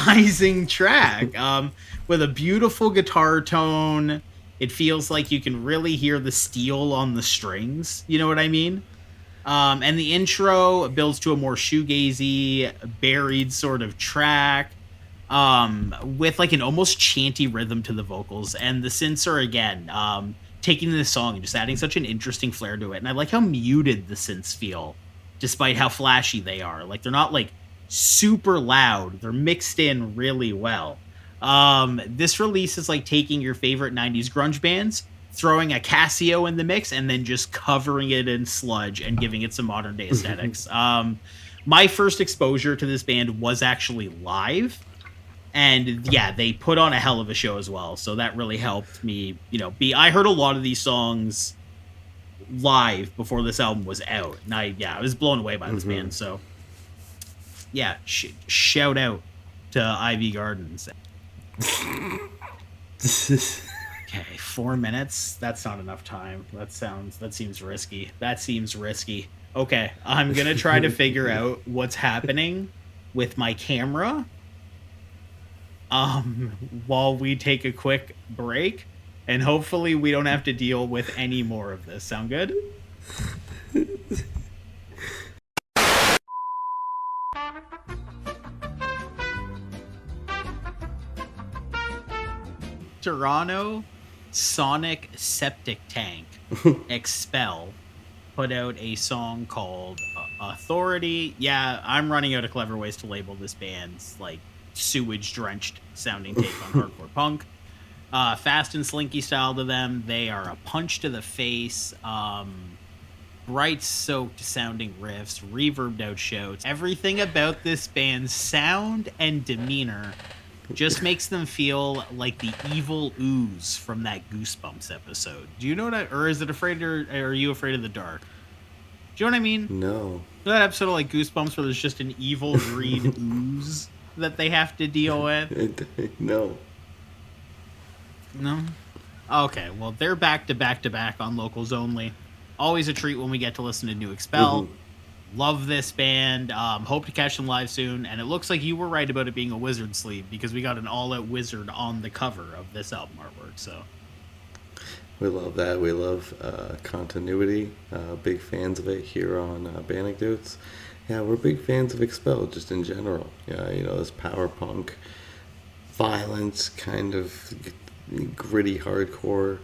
rising track with a beautiful guitar tone. It feels like you can really hear the steel on the strings. You know what I mean? And the intro builds to a more shoegazy, buried sort of track. With like an almost chanty rhythm to the vocals, and the synths are again taking this song and just adding such an interesting flair to it. And I like how muted the synths feel, despite how flashy they are. Like they're not like super loud; they're mixed in really well. This release is like taking your favorite '90s grunge bands, throwing a Casio in the mix, and then just covering it in sludge and giving it some modern day aesthetics. My first exposure to this band was actually live. And yeah, they put on a hell of a show as well. So that really helped me, I heard a lot of these songs live before this album was out. And I was blown away by this band. So yeah, shout out to Ivy Gardens. Okay, 4 minutes. That's not enough time. That seems risky. Okay, I'm going to try to figure out what's happening with my camera while we take a quick break, and hopefully we don't have to deal with any more of this. Sound good? Toronto Sonic Septic Tank Expel put out a song called Authority. Yeah, I'm running out of clever ways to label this band's like sewage drenched sounding take on hardcore punk. Fast and slinky style to them. They are a punch to the face, bright, soaked sounding riffs, reverbed out shouts. Everything about this band's sound and demeanor just makes them feel like the evil ooze from that Goosebumps episode. Do you know what or is it Afraid or are you afraid of the dark? Do you know what I mean? No. That episode of like Goosebumps where there's just an evil green ooze that they have to deal with? No. No? Okay, well, they're back to back to back on locals only. Always a treat when we get to listen to new Expel. Love this band. Hope to catch them live soon. And it looks like you were right about it being a wizard sleeve because we got an all-out wizard on the cover of this album artwork. So we love that. We love continuity. Big fans of it here on Banecdotes. Yeah, we're big fans of Expel just in general. Yeah, you know, this power punk, violence, kind of gritty hardcore.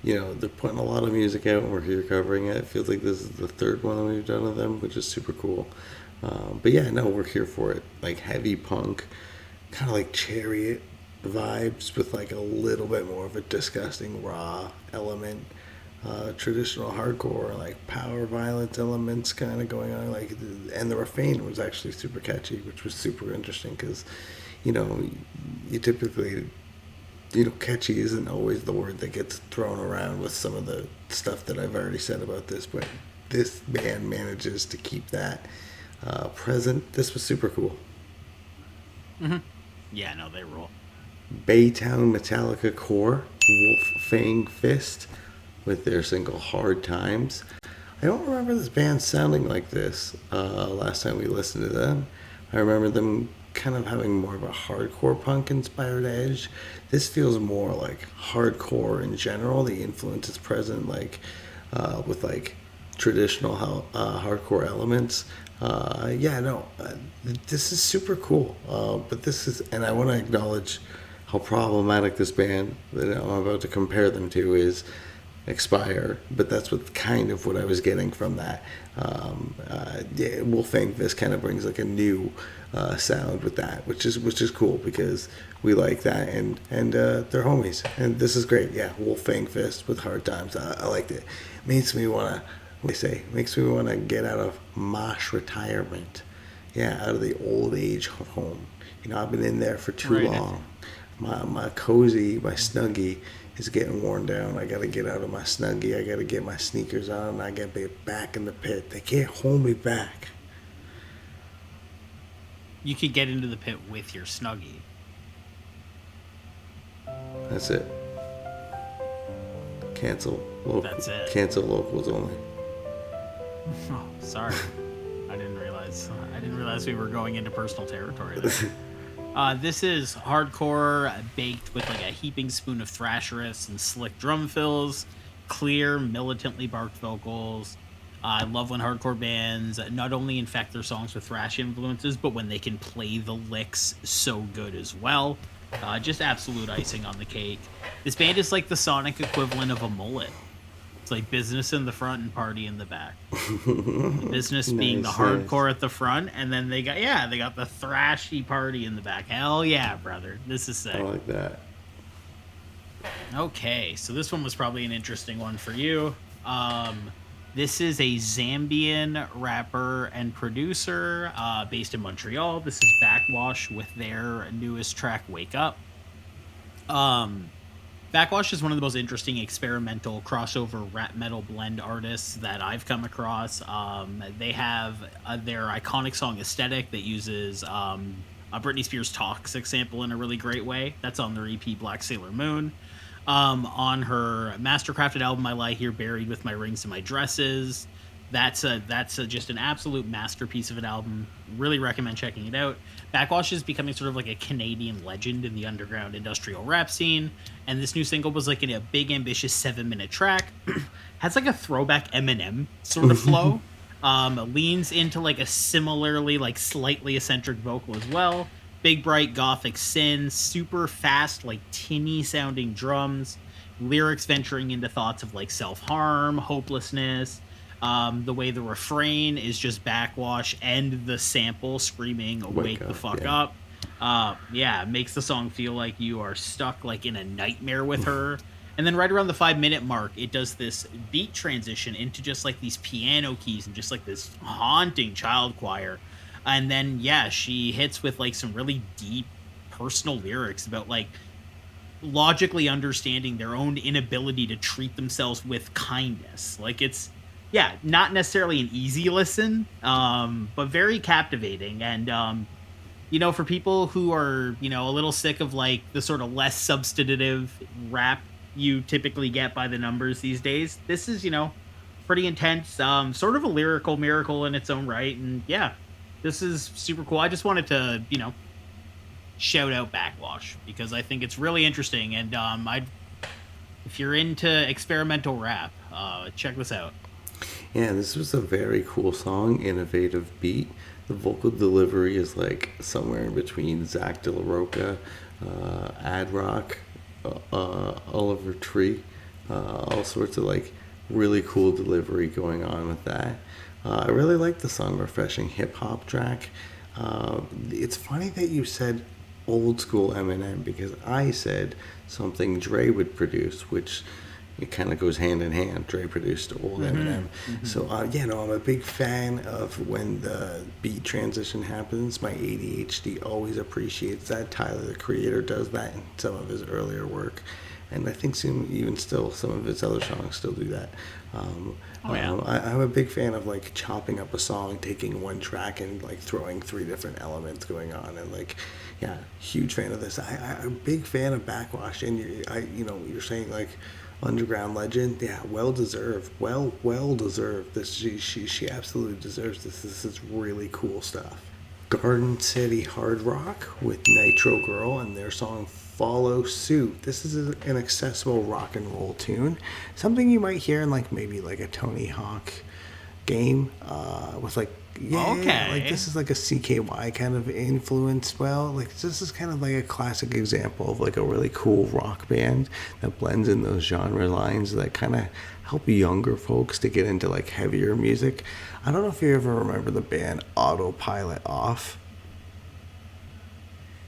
You know, they're putting a lot of music out and we're here covering it. It feels like this is the third one that we've done of them, which is super cool. But yeah, no, we're here for it. Like heavy punk, kind of like Chariot vibes with like a little bit more of a disgusting raw element. Traditional hardcore, like power violence elements kind of going on. Like, and the refrain was actually super catchy, which was super interesting because, you know, you typically... You know, catchy isn't always the word that gets thrown around with some of the stuff that I've already said about this, but this band manages to keep that present. This was super cool. yeah, no, they rule. Baytown Metallica core, Wolf Fang Fist, with their single Hard Times. I don't remember this band sounding like this last time we listened to them. I remember them kind of having more of a hardcore punk inspired edge. This feels more like hardcore in general. The influence is present, like with like traditional hardcore elements. This is super cool. But this is, and I want to acknowledge how problematic this band that I'm about to compare them to is. Expire, but that's what kind of what I was getting from that. We'll think this kind of brings like a new sound with that, which is cool because we like that and they're homies and this is great. Yeah, Wolf Fang Fist with Hard Times. I liked it. Makes me wanna get out of mosh retirement. Yeah, out of the old age home. You know, I've been in there for too long. My cozy, my snuggie is getting worn down. I gotta get out of my snuggie. I gotta get my sneakers on. I gotta be back in the pit. They can't hold me back. You could get into the pit with your snuggie. That's it. Cancel. That's it. Cancel locals only. Oh, sorry. I didn't realize we were going into personal territory there. This is hardcore baked with like a heaping spoon of thrash riffs and slick drum fills, clear, militantly barked vocals. I love when hardcore bands not only infect their songs with thrash influences, but when they can play the licks so good as well. Just absolute icing on the cake. This band is like the sonic equivalent of a mullet. It's like business in the front and party in the back. The business being the hardcore at the front, and then they got the thrashy party in the back. Hell yeah, brother. This is sick. I like that. Okay, so this one was probably an interesting one for you. This is a Zambian rapper and producer based in Montreal. This is BackxWash with their newest track, Wake Up. BackxWash is one of the most interesting experimental crossover rap metal blend artists that I've come across. They have their iconic song Aesthetic that uses a Britney Spears Toxic sample in a really great way. That's on their EP Black Sailor Moon. On her mastercrafted album I Lie Here Buried With My Rings and My Dresses. That's just an absolute masterpiece of an album. Really recommend checking it out. BackxWash is becoming sort of like a Canadian legend in the underground industrial rap scene, and this new single was like in a big ambitious 7-minute track. Has like a throwback Eminem sort of flow. Leans into like a similarly like slightly eccentric vocal as well. Big bright gothic synths, super fast like tinny sounding drums, lyrics venturing into thoughts of like self-harm, hopelessness. The way the refrain is just BackxWash and the sample screaming wake the fuck up. Makes the song feel like you are stuck like in a nightmare with her, And then right around the 5-minute mark, it does this beat transition into just like these piano keys and just like this haunting child choir. And then, yeah, she hits with like some really deep personal lyrics about like logically understanding their own inability to treat themselves with kindness. Like it's, yeah, not necessarily an easy listen, but very captivating. And, for people who are, a little sick of like the sort of less substantive rap you typically get by the numbers these days, this is, pretty intense, sort of a lyrical miracle in its own right. And yeah, this is super cool. I just wanted to, shout out BackxWash because I think it's really interesting. And if you're into experimental rap, check this out. Yeah, this was a very cool song, innovative beat. The vocal delivery is like somewhere in between Zach De La Roca, Ad Rock, Oliver Tree, all sorts of like really cool delivery going on with that. I really like the song, refreshing hip hop track. It's funny that you said old school Eminem because I said something Dre would produce, which it kind of goes hand in hand. Dre produced old Eminem. Mm-hmm. So, I'm a big fan of when the beat transition happens. My ADHD always appreciates that. Tyler, the Creator, does that in some of his earlier work. And I think even still, some of his other songs still do that. I'm a big fan of like chopping up a song, taking one track and like throwing 3 different elements going on, and like, yeah, huge fan of this. I'm a big fan of BackxWash, and you're saying like underground legend, yeah, well deserved, well deserved. This she absolutely deserves this. This is really cool stuff. Garden City Hard Rock with Nitro Girl and their song Follow Suit. This is an accessible rock and roll tune, something you might hear in like maybe like a Tony Hawk game with like, like this is like a CKY kind of influence. Well, like this is kind of like a classic example of like a really cool rock band that blends in those genre lines that kind of help younger folks to get into like heavier music. I don't know if you ever remember the band Autopilot Off.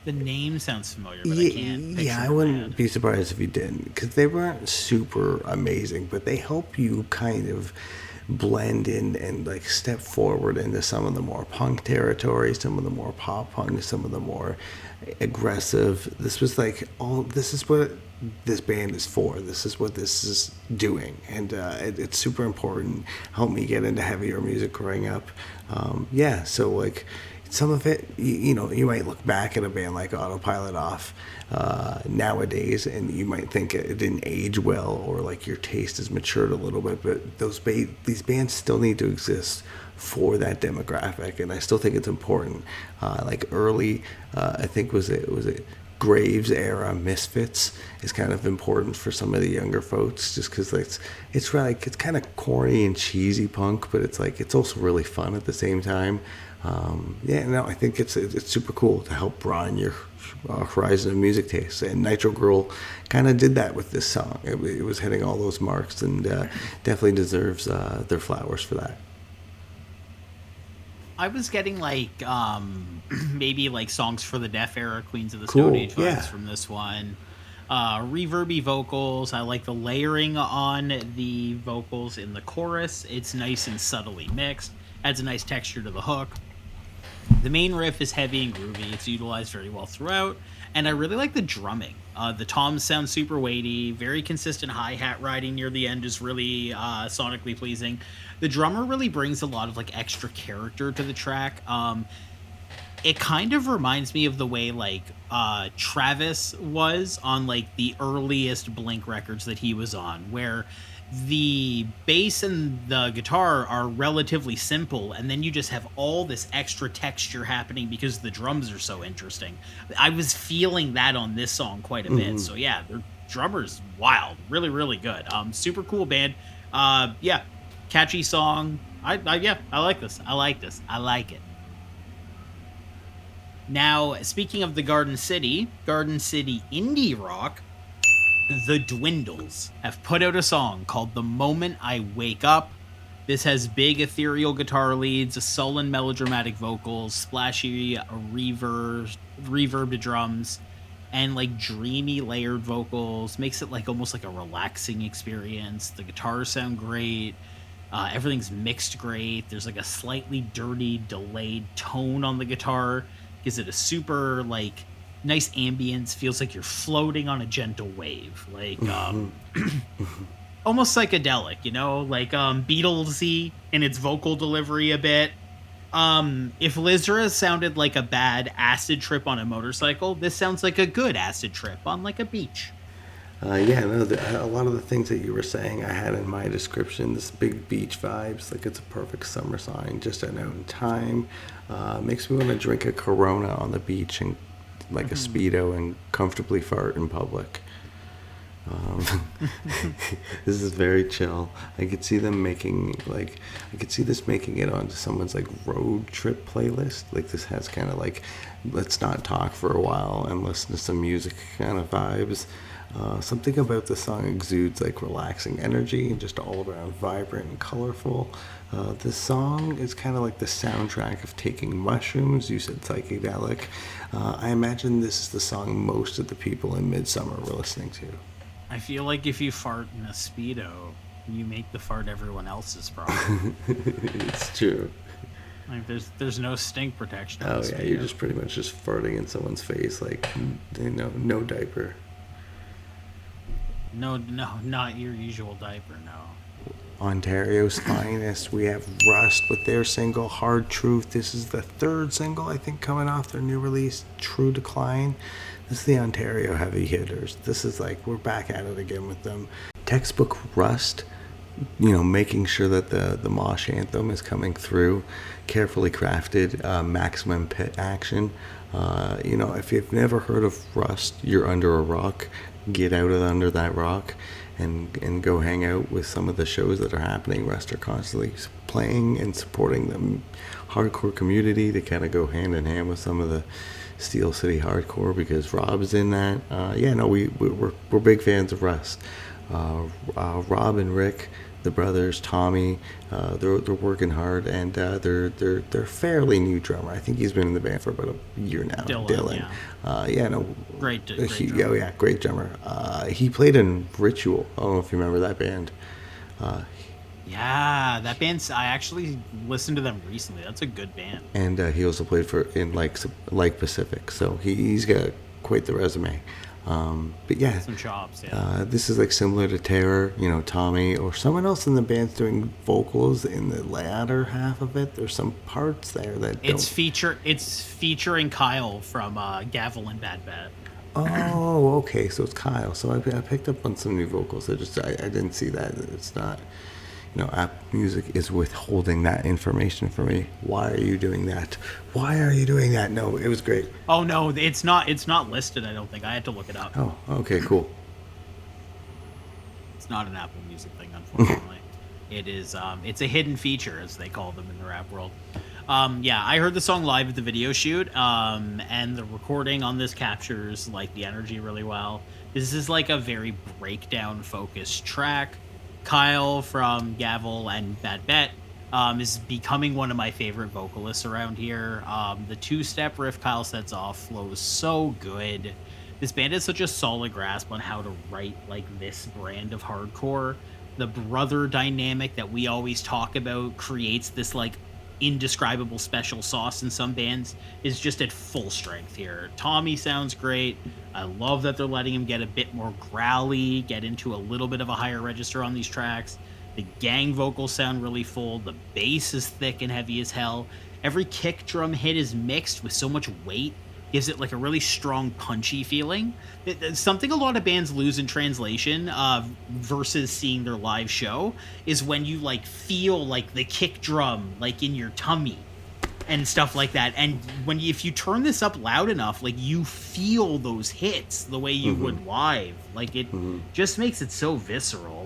The name sounds familiar, but I can't picture I wouldn't be surprised if you didn't, because they weren't super amazing, but they help you kind of blend in and like step forward into some of the more punk territory, some of the more pop punk, some of the more aggressive. This is what this band is for. This is what this is doing, and it's super important. Helped me get into heavier music growing up. So like some of it, you might look back at a band like Autopilot Off nowadays, and you might think it didn't age well, or like your taste has matured a little bit. But these bands still need to exist for that demographic, and I still think it's important. Like early, I think was it Graves era Misfits is kind of important for some of the younger folks, just because it's kind of corny and cheesy punk, but it's also really fun at the same time. I think it's super cool to help broaden your horizon of music tastes, and Nitro Girl kind of did that with this song. It was hitting all those marks, and definitely deserves their flowers for that. I was getting like maybe like Songs for the Deaf era, Queens of the Stone Age vibes from this one. Reverby vocals. I like the layering on the vocals in the chorus. It's nice and subtly mixed. Adds a nice texture to the hook. The main riff is heavy and groovy. It's utilized very well throughout. And I really like the drumming. The toms sound super weighty. Very consistent hi-hat riding near the end is really sonically pleasing. The drummer really brings a lot of like extra character to the track. It kind of reminds me of the way like Travis was on like the earliest Blink records that he was on, where the bass and the guitar are relatively simple, and then you just have all this extra texture happening because the drums are so interesting. I was feeling that on this song quite a bit. So yeah, their drummer's wild. Really, really good. Super cool band. Catchy song. I like this. I like it. Now, speaking of the Garden City indie rock, the Dwindles have put out a song called The Moment I Wake Up. This has big ethereal guitar leads, sullen melodramatic vocals, splashy reverb to drums. and like dreamy layered vocals, makes it like almost like a relaxing experience. The guitars sound great. Everything's mixed great. There's like a slightly dirty delayed tone on the guitar, gives it a super like nice ambience. Feels like you're floating on a gentle wave, like almost psychedelic, you know, like Beatlesy in its vocal delivery a bit. If Lizra sounded like a bad acid trip on a motorcycle, this sounds like a good acid trip on like a beach. A lot of the things that you were saying I had in my description, this big beach vibes, like it's a perfect summer song, just at noon time. Makes me want to drink a Corona on the beach and like a Speedo and comfortably fart in public. This is very chill. I could see them making this making it onto someone's like road trip playlist. Like this has kind of like, let's not talk for a while and listen to some music kind of vibes. Something about the song exudes like relaxing energy and just all around vibrant and colorful. This song is kind of like the soundtrack of taking mushrooms. You said psychedelic. I imagine this is the song most of the people in Midsummer were listening to. I feel like if you fart in a Speedo, you make the fart everyone else's problem. It's true. Like there's no stink protection. Oh yeah, you're just pretty much just farting in someone's face, like, you know, no diaper. No, not your usual diaper, no. Ontario's finest, we have Rust with their single Hard Truth. This is the third single, I think, coming off their new release, True Decline. This is the Ontario heavy hitters. This is like, we're back at it again with them. Textbook Rust, you know, making sure that the mosh anthem is coming through. Carefully crafted, maximum pit action. You know, if you've never heard of Rust, you're under a rock. Get out of under that rock and go hang out with some of the shows that are happening. Rust are constantly playing and supporting the hardcore community to kind of go hand in hand with some of the Steel City hardcore, because Rob's in that. We're big fans of Rust. Rob and Rick, the brothers, Tommy, they're working hard, and they're fairly new drummer. I think he's been in the band for about a year now. Dylan. Great drummer. Great drummer. He played in Ritual. I don't know if you remember that band. Yeah, that band, I actually listened to them recently. That's a good band. And he also played in like Pacific, so he's got quite the resume. But yeah, some chops. Yeah. This is like similar to Terror, you know, Tommy or someone else in the band's doing vocals in the latter half of it. There's some parts there that it's featuring Kyle from Gavel and Bad Bet. Oh, okay, so it's Kyle. So I picked up on some new vocals. I didn't see that. It's not, you know, Apple Music is withholding that information from me. Why are you doing that? Why are you doing that? No, it was great. Oh no, it's not listed, I don't think. I had to look it up. Oh, okay, cool. It's not an Apple Music thing, unfortunately. It is it's a hidden feature, as they call them in the rap world. I heard the song live at the video shoot, and the recording on this captures like the energy really well. This is like a very breakdown focused track. Kyle from Gavel and Bad Bet is becoming one of my favorite vocalists around here. The two-step riff Kyle sets off flows so good. This band has such a solid grasp on how to write like this brand of hardcore. The brother dynamic that we always talk about creates this like indescribable special sauce in some bands is just at full strength here. Tommy sounds great. I love that they're letting him get a bit more growly, get into a little bit of a higher register on these tracks. The gang vocals sound really full. The bass is thick and heavy as hell. Every kick drum hit is mixed with so much weight, gives it like a really strong punchy feeling. It's something a lot of bands lose in translation versus seeing their live show is when you like feel like the kick drum like in your tummy and stuff like that. And if you turn this up loud enough, like you feel those hits the way you would live. Like it just makes it so visceral.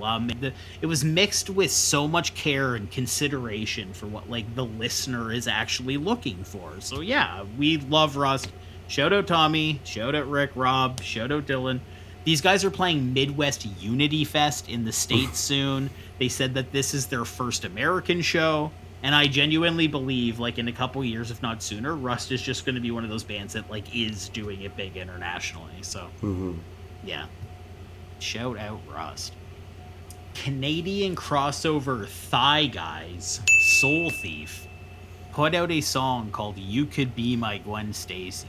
It was mixed with so much care and consideration for what like the listener is actually looking for. So yeah, we love Rust. Shout out Tommy, shout out Rick, Rob, shout out Dylan. These guys are playing Midwest Unity Fest in the States soon. They said that this is their first American show, And I genuinely believe, like, in a couple years, if not sooner, Rust is just going to be one of those bands that, like, is doing it big internationally. So, yeah. Shout out Rust. Canadian crossover Thigh Guys, Soul Thief, put out a song called You Could Be My Gwen Stacy.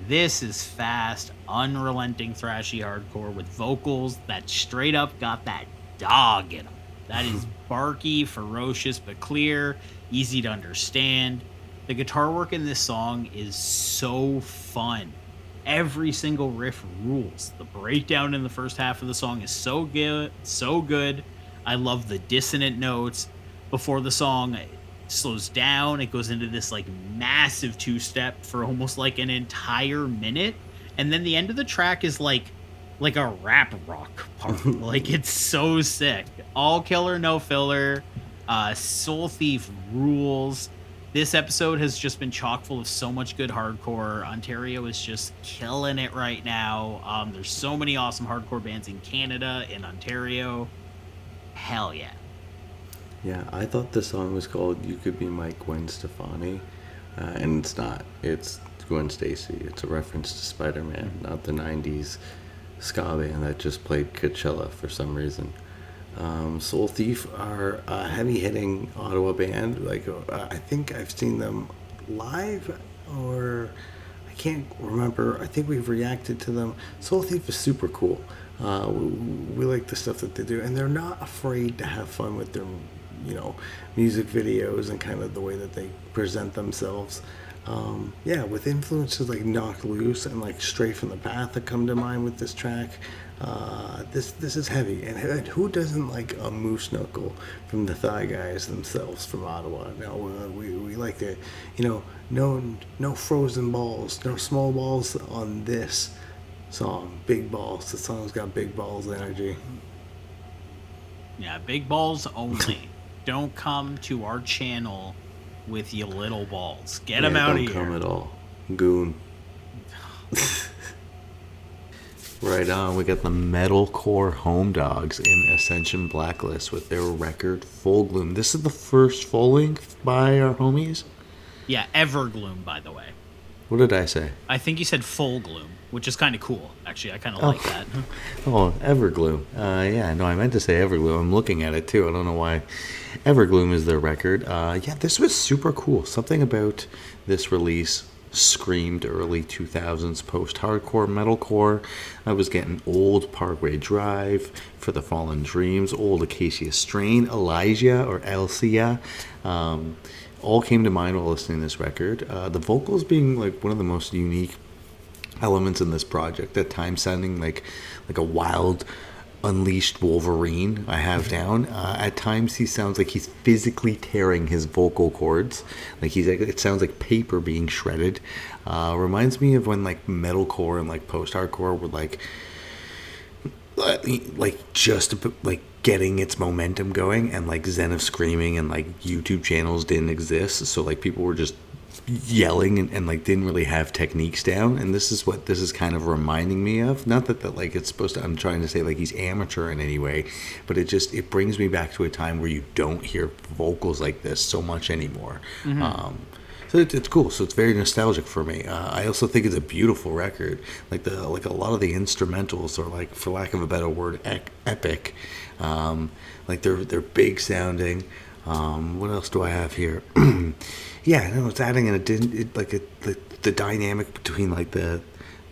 This is fast, unrelenting thrashy hardcore with vocals that straight up got that dog in them. That is barky, ferocious, but clear, easy to understand. The guitar work in this song is so fun. Every single riff rules. The breakdown in the first half of the song is so good, so good. I love the dissonant notes. Before the song slows down, it goes into this like massive two-step for almost like an entire minute. And then the end of the track is like a rap rock part. Like, it's so sick. All killer, no filler. Soul Thief rules. This episode has just been chock full of so much good hardcore. Ontario is just killing it right now. There's so many awesome hardcore bands in Canada, in Ontario. Hell yeah. Yeah, I thought the song was called You Could Be My Gwen Stefani, and it's not. It's Gwen Stacy. It's a reference to Spider-Man, not the 90s ska band that just played Coachella for some reason. Soul Thief are a heavy-hitting Ottawa band. Like, I think I've seen them live, or I can't remember. I think we've reacted to them. Soul Thief is super cool. We like the stuff that they do, and they're not afraid to have fun with their, music videos and kind of the way that they present themselves. With influences like Knocked Loose and like Stray from the Path that come to mind with this track. This is heavy, and who doesn't like a moose knuckle from the Thigh Guys themselves from Ottawa? No, we like to, no frozen balls, no small balls on this song. Big balls. The song's got big balls energy. Yeah, big balls only. Don't come to our channel with your little balls. Get them out of here. Don't come at all. Goon. Right on. We got the metalcore Home Dogs in Ascension Blacklist with their record Full Gloom. This is the first full length by our homies? Yeah, Evergloom, by the way. What did I say? I think you said Full Gloom, which is kind of cool. Actually, I kind of like that. Oh, Evergloom. I meant to say Evergloom. I'm looking at it too. I don't know why. Evergloom is their record. This was super cool. Something about this release screamed early 2000s post-hardcore metalcore. I was getting old Parkway Drive, For the Fallen Dreams, old Acacia Strain, Elijah or Elsia. All came to mind while listening to this record. The vocals being like one of the most unique elements in this project, at times sounding like a wild unleashed Wolverine I have down. At times he sounds like he's physically tearing his vocal cords. It sounds like paper being shredded. Reminds me of when like metalcore and like post-hardcore were like just like getting its momentum going, and like Zen of Screaming and like YouTube channels didn't exist, so like people were just yelling and like didn't really have techniques down. And this is what this is kind of reminding me of. Not that like it's supposed to, I'm trying to say like he's amateur in any way, but it brings me back to a time where you don't hear vocals like this so much anymore. So it's cool. So it's very nostalgic for me. I also think it's a beautiful record. Like a lot of the instrumentals are like, for lack of a better word, epic. Like they're big sounding. What else do I have here? It's adding in the dynamic between like the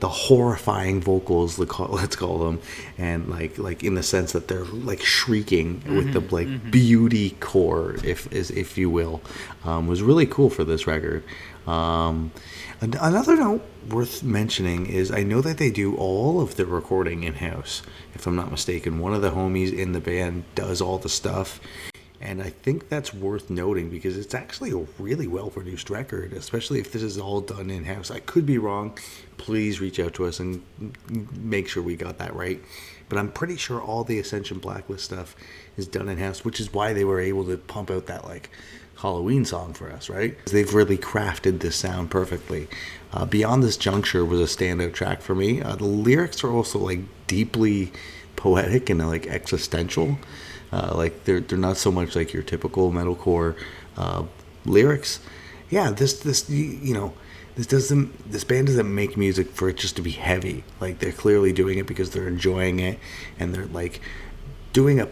horrifying vocals, let's call them, and like in the sense that they're like shrieking with the like beauty core, if you will, was really cool for this record. Another note worth mentioning is I know that they do all of the recording in-house, if I'm not mistaken. One of the homies in the band does all the stuff. And I think that's worth noting because it's actually a really well-produced record, especially if this is all done in-house. I could be wrong. Please reach out to us and make sure we got that right. But I'm pretty sure all the Ascension Blacklist stuff is done in-house, which is why they were able to pump out that like Halloween song for us, right? They've really crafted this sound perfectly. Beyond This Juncture was a standout track for me. The lyrics are also like deeply poetic and like existential. Like they're not so much like your typical metalcore lyrics. Yeah, this you know, this band doesn't make music for it just to be heavy. Like, they're clearly doing it because they're enjoying it, and they're like doing a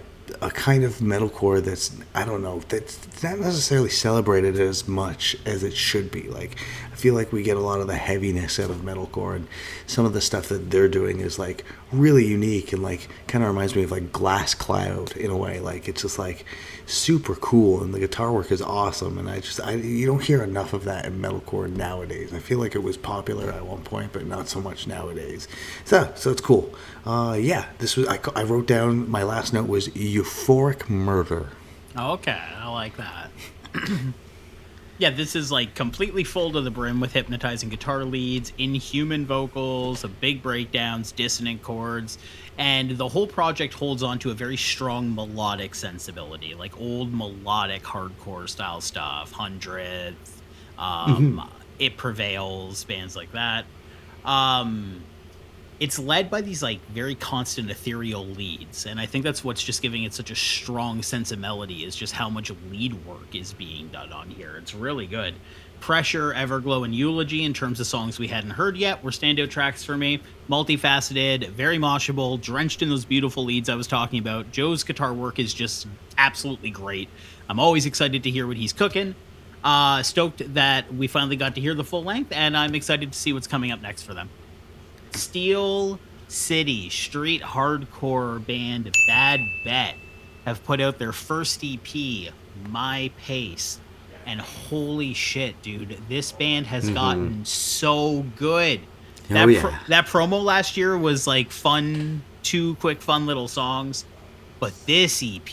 kind of metalcore that's, I don't know, that's not necessarily celebrated as much as it should be. Like, I feel like we get a lot of the heaviness out of metalcore, and some of the stuff that they're doing is like really unique and like kind of reminds me of like Glass Cloud in a way. Like, it's just like super cool, and the guitar work is awesome, and you don't hear enough of that in metalcore nowadays. I feel like it was popular at one point, but not so much nowadays. So it's cool. Yeah, this was, I wrote down, my last note was euphoric murder. Okay, I like that. Yeah, this is like completely full to the brim with hypnotizing guitar leads, inhuman vocals, big breakdowns, dissonant chords, and the whole project holds on to a very strong melodic sensibility, like old melodic hardcore style stuff, Hundredth, It Prevails, bands like that. It's led by these like very constant ethereal leads, and I think that's what's just giving it such a strong sense of melody, is just how much lead work is being done on here. It's really good. Pressure, Everglow, and Eulogy, in terms of songs we hadn't heard yet, were standout tracks for me. Multifaceted, very moshable, drenched in those beautiful leads I was talking about. Joe's guitar work is just absolutely great. I'm always excited to hear what he's cooking. Stoked that we finally got to hear the full length, and I'm excited to see what's coming up next for them. Steel City street hardcore band Bad Bet have put out their first EP, My Pace, and holy shit, dude, this band has gotten so good. That promo last year was like fun, 2 quick fun little songs, but this EP,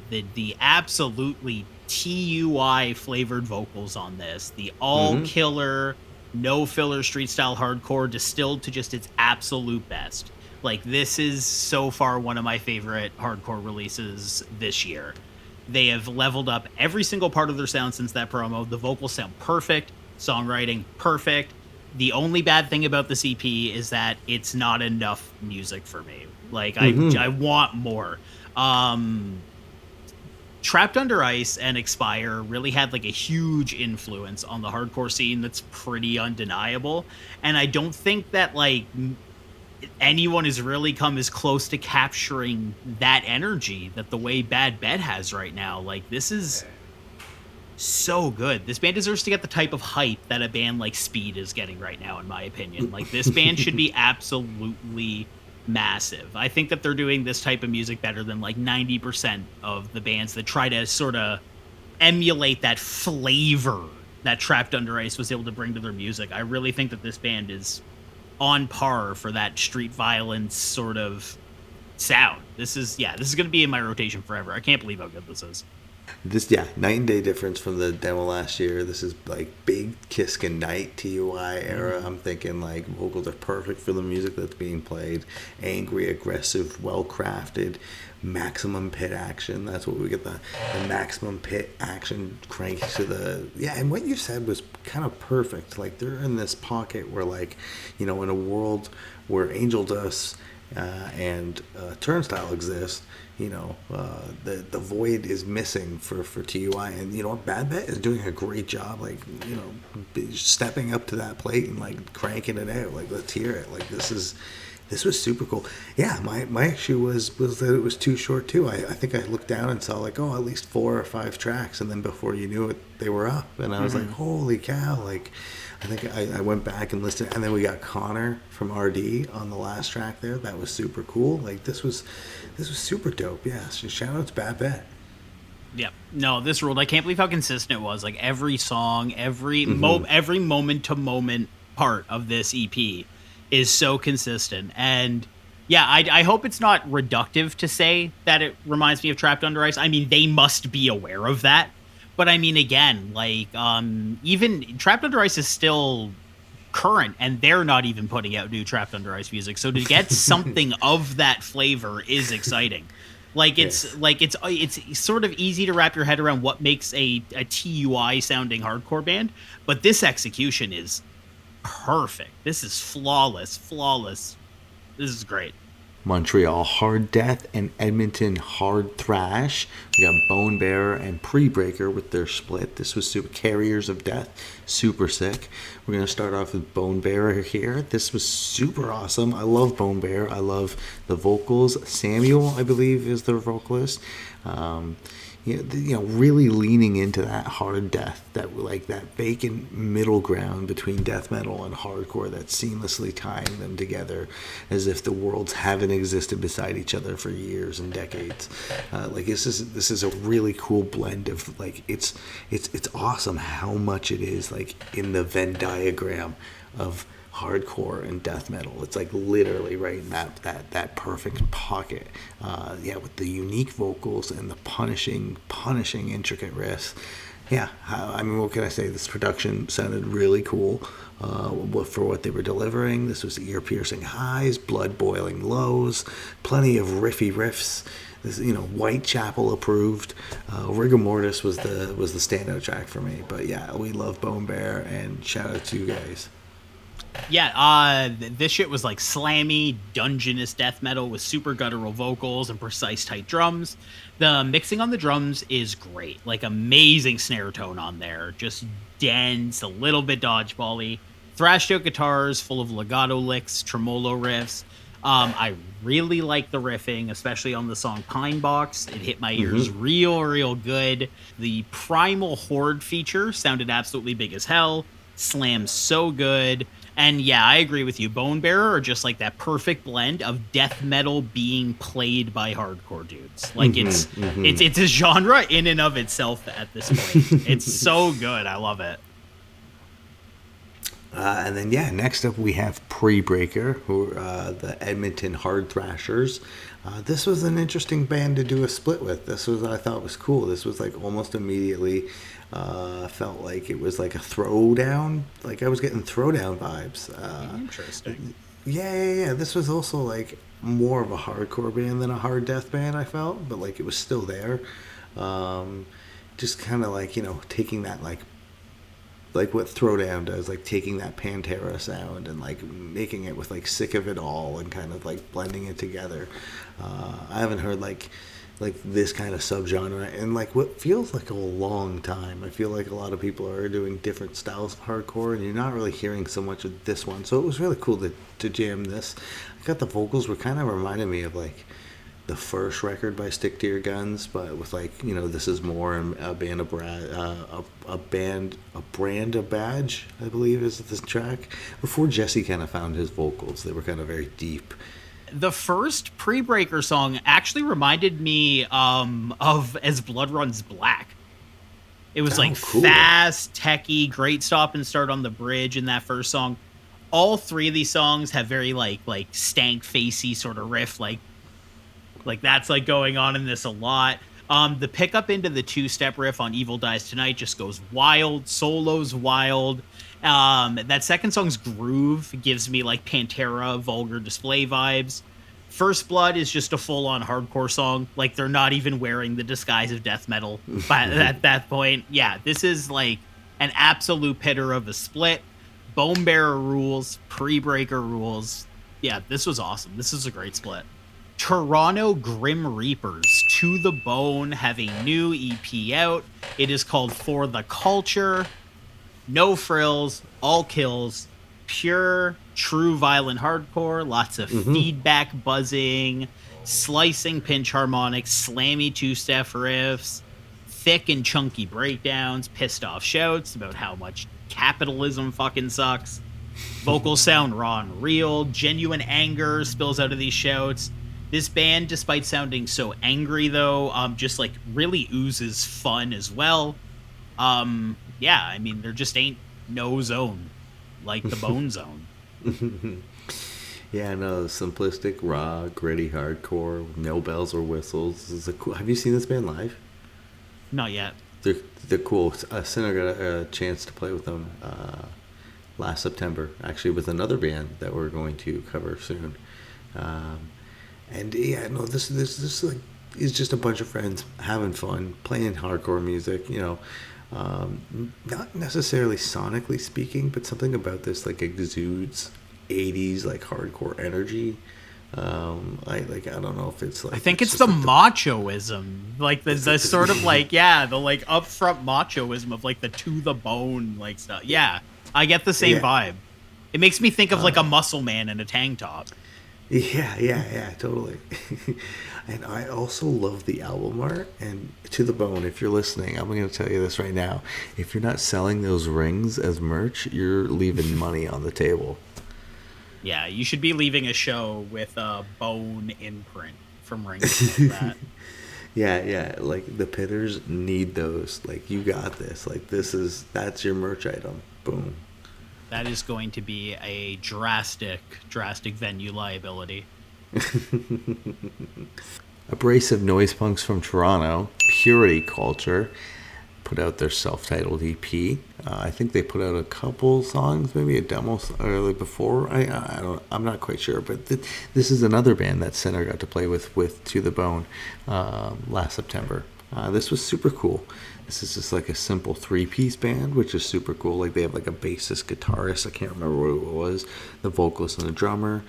the absolutely TUI flavored vocals on this, the all killer, no filler street style hardcore distilled to just its absolute best. Like, this is so far one of my favorite hardcore releases this year. They have leveled up every single part of their sound since that promo. The vocals sound perfect, songwriting perfect. The only bad thing about this EP is that it's not enough music for me. Like, I want more. Trapped Under Ice and Expire really had like a huge influence on the hardcore scene that's pretty undeniable, and I don't think that like anyone has really come as close to capturing that energy that the way Bad Bet has right now. Like, this is so good. This band deserves to get the type of hype that a band like Speed is getting right now, in my opinion. Like, this band should be absolutely massive. I think that they're doing this type of music better than like 90% of the bands that try to sort of emulate that flavor that Trapped Under Ice was able to bring to their music. I really think that this band is on par for that street violence sort of sound. This is going to be in my rotation forever. I can't believe how good this is. Night and day difference from the demo last year. This is like big Kisk and Night TUI era. I'm thinking like vocals are perfect for the music that's being played. Angry, aggressive, well crafted, maximum pit action. That's what we get, the maximum pit action crank to the and what you said was kind of perfect. Like, they're in this pocket where, like, you know, in a world where Angel Dust and Turnstile exist, you know, the void is missing for TUI, and you know, Bad Bet is doing a great job, like, you know, stepping up to that plate and like cranking it out. Like, let's hear it. Like, this was super cool. Yeah, my issue was that it was too short too. I think I looked down and saw like, at least 4 or 5 tracks, and then before you knew it, they were up, and I was like, holy cow! Like, I think I went back and listened, and then we got Connor from RD on the last track there. That was super cool. Like, this was super dope. Yeah, so shout out to Bad Bet. Yeah, no, this ruled. I can't believe how consistent it was. Like, every song, every moment to moment part of this EP is so consistent. And yeah, I hope it's not reductive to say that it reminds me of Trapped Under Ice. I mean, they must be aware of that. But I mean, again, like, even Trapped Under Ice is still current, and they're not even putting out new Trapped Under Ice music. So to get something of that flavor is exciting. Like, it's sort of easy to wrap your head around what makes a TUI sounding hardcore band, but this execution is perfect. This is flawless. This is great. Montreal Hard Death and Edmonton Hard Thrash. We got Bonebearer and Prebreaker with their split. This was super Carriers of Death, super sick. We're going to start off with Bonebearer here. This was super awesome. I love Bonebearer. I love the vocals. Samuel, I believe, is their vocalist. Really leaning into that hard death, that vacant middle ground between death metal and hardcore, that's seamlessly tying them together as if the worlds haven't existed beside each other for years and decades. This is a really cool blend of it's awesome how much it is in the Venn diagram of hardcore and death metal. It's literally right in that perfect pocket. With the unique vocals and the punishing intricate riffs. What can I say? This production sounded really cool for what they were delivering. This was ear-piercing highs, blood-boiling lows, plenty of riffy riffs. This, Whitechapel approved. Rigor Mortis was the standout track for me. But we love Bonebearer, and shout out to you guys. This shit was slammy, dungeonous death metal with super guttural vocals and precise tight drums. The mixing on the drums is great, amazing snare tone on there, just dense, a little bit dodgeball-y. Thrashed out guitars full of legato licks, tremolo riffs. I really like the riffing, especially on the song Pine Box. It hit my ears real good. The Primal Horde feature sounded absolutely big as hell. Slams so good. And I agree with you. Bonebearer are just that perfect blend of death metal being played by hardcore dudes. It's a genre in and of itself at this point. It's so good. I love it. And then next up we have Prebreaker, who the Edmonton Hard Thrashers. This was an interesting band to do a split with. This was, I thought, was cool. This was almost immediately felt like it was a throwdown. I was getting throwdown vibes. Interesting. Yeah. This was also more of a hardcore band than a hard death band, I felt, but it was still there. Just kind of taking that what Throwdown does, taking that Pantera sound and making it with Sick of It All and kind of blending it together. I haven't heard this kind of subgenre in what feels like a long time. I feel a lot of people are doing different styles of hardcore, and you're not really hearing so much of this one. So it was really cool to jam this. I got the vocals were kind of reminding me of the first record by Stick to Your Guns, but with This Is More and a brand a badge, I believe is this track. Before Jesse kind of found his vocals, they were kind of very deep. The first Prebreaker song actually reminded me of As Blood Runs Black. It was cool. Fast, techy, great stop and start on the bridge in that first song. All three of these songs have very stank facey sort of riff, that's going on in this a lot. The pickup into the two-step riff on Evil Dies Tonight just goes wild. Solo's wild. That second song's groove gives me Pantera Vulgar Display vibes. First Blood is just a full-on hardcore song. They're not even wearing the disguise of death metal at that point. This is an absolute pitter of a split. Bonebearer rules. Prebreaker rules. This was awesome. This is a great split. Toronto Grim Reapers, To the Bone, have a new EP out. It is called For the Culture. No frills, all kills, pure, true violent hardcore, lots of feedback buzzing, slicing pinch harmonics, slammy two-step riffs, thick and chunky breakdowns, pissed off shouts about how much capitalism fucking sucks. Vocals sound raw and real, genuine anger spills out of these shouts. This band, despite sounding so angry, though, just really oozes fun as well. There just ain't no zone like the Bone Zone. Simplistic, raw, gritty hardcore, with no bells or whistles. This is have you seen this band live? Not yet. They're cool. Sinner got a chance to play with them last September, actually, with another band that we're going to cover soon. This is just a bunch of friends having fun, playing hardcore music, not necessarily sonically speaking, but something about this exudes 80s hardcore energy. I don't know if it's like I think it's just the like machoism, like the sort of like the like upfront machoism of like the to the bone like stuff. Yeah, I get the same vibe. It makes me think of like a muscle man in a tank top. Yeah, totally. And I also love the album art. And to the bone, if you're listening, I'm going to tell you this right now. If you're not selling those rings as merch, you're leaving money on the table. Yeah, you should be leaving a show with a bone imprint from rings like that. Yeah, like the pitters need those. Like, you got this. Like, that's your merch item. Boom. That is going to be a drastic venue liability. Abrasive Noise Punks from Toronto, Purity Culture, put out their self-titled EP. I think they put out a couple songs, maybe a demo early before. I'm not quite sure, but this is another band that Center got to play with To the Bone last September. This was super cool. This is just like a simple 3-piece band, which is super cool. Like, they have like a bassist, guitarist, I can't remember what it was, the vocalist and the drummer.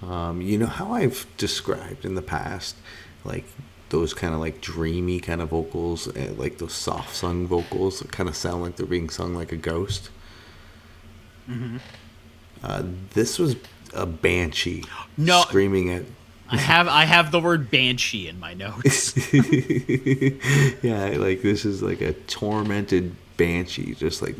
You know how I've described in the past, like, those kind of like dreamy kind of vocals, like those soft sung vocals that kind of sound like they're being sung like a ghost. Mm-hmm. This was a banshee screaming at... I have the word banshee in my notes. Yeah, like this is like a tormented banshee, just like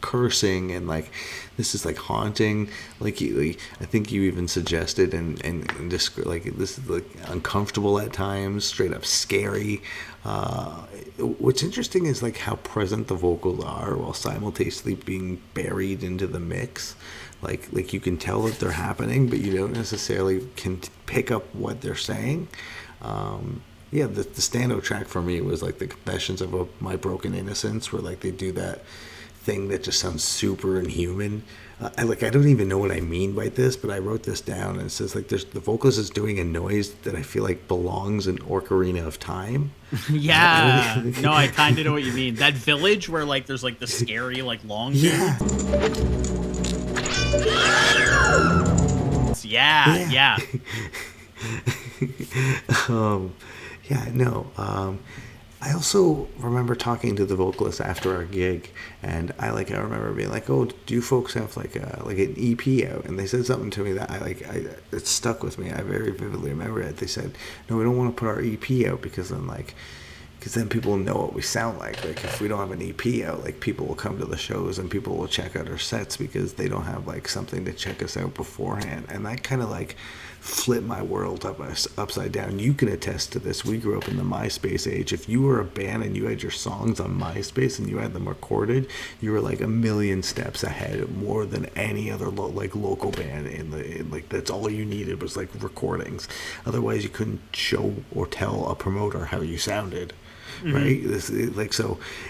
cursing, and like this is like haunting. Like I think you even suggested and just like this is like uncomfortable at times, straight up scary. What's interesting is like how present the vocals are while simultaneously being buried into the mix. Like you can tell that they're happening, but you don't necessarily can pick up what they're saying. The standout track for me was like the Confessions of My Broken Innocence, where like they do that thing that just sounds super inhuman. I don't even know what I mean by this, but I wrote this down, and it says like the vocalist is doing a noise that I feel like belongs in Ocarina of Time. Yeah, no, I kind of know what you mean. That village where like there's like the scary like long dude. Yeah. I also remember talking to the vocalist after our gig, and I remember being like, "Oh, do you folks have like an EP out?" And they said something to me that it stuck with me. I very vividly remember it. They said, "No, we don't want to put our EP out because then people know what we sound like. Like, if we don't have an EP out, like, people will come to the shows and people will check out our sets because they don't have like something to check us out beforehand." And that kind of like flipped my world upside down. You can attest to this. We grew up in the MySpace age. If you were a band and you had your songs on MySpace and you had them recorded, you were like a million steps ahead, more than any other local band in that's all you needed was like recordings. Otherwise, you couldn't show or tell a promoter how you sounded. Right,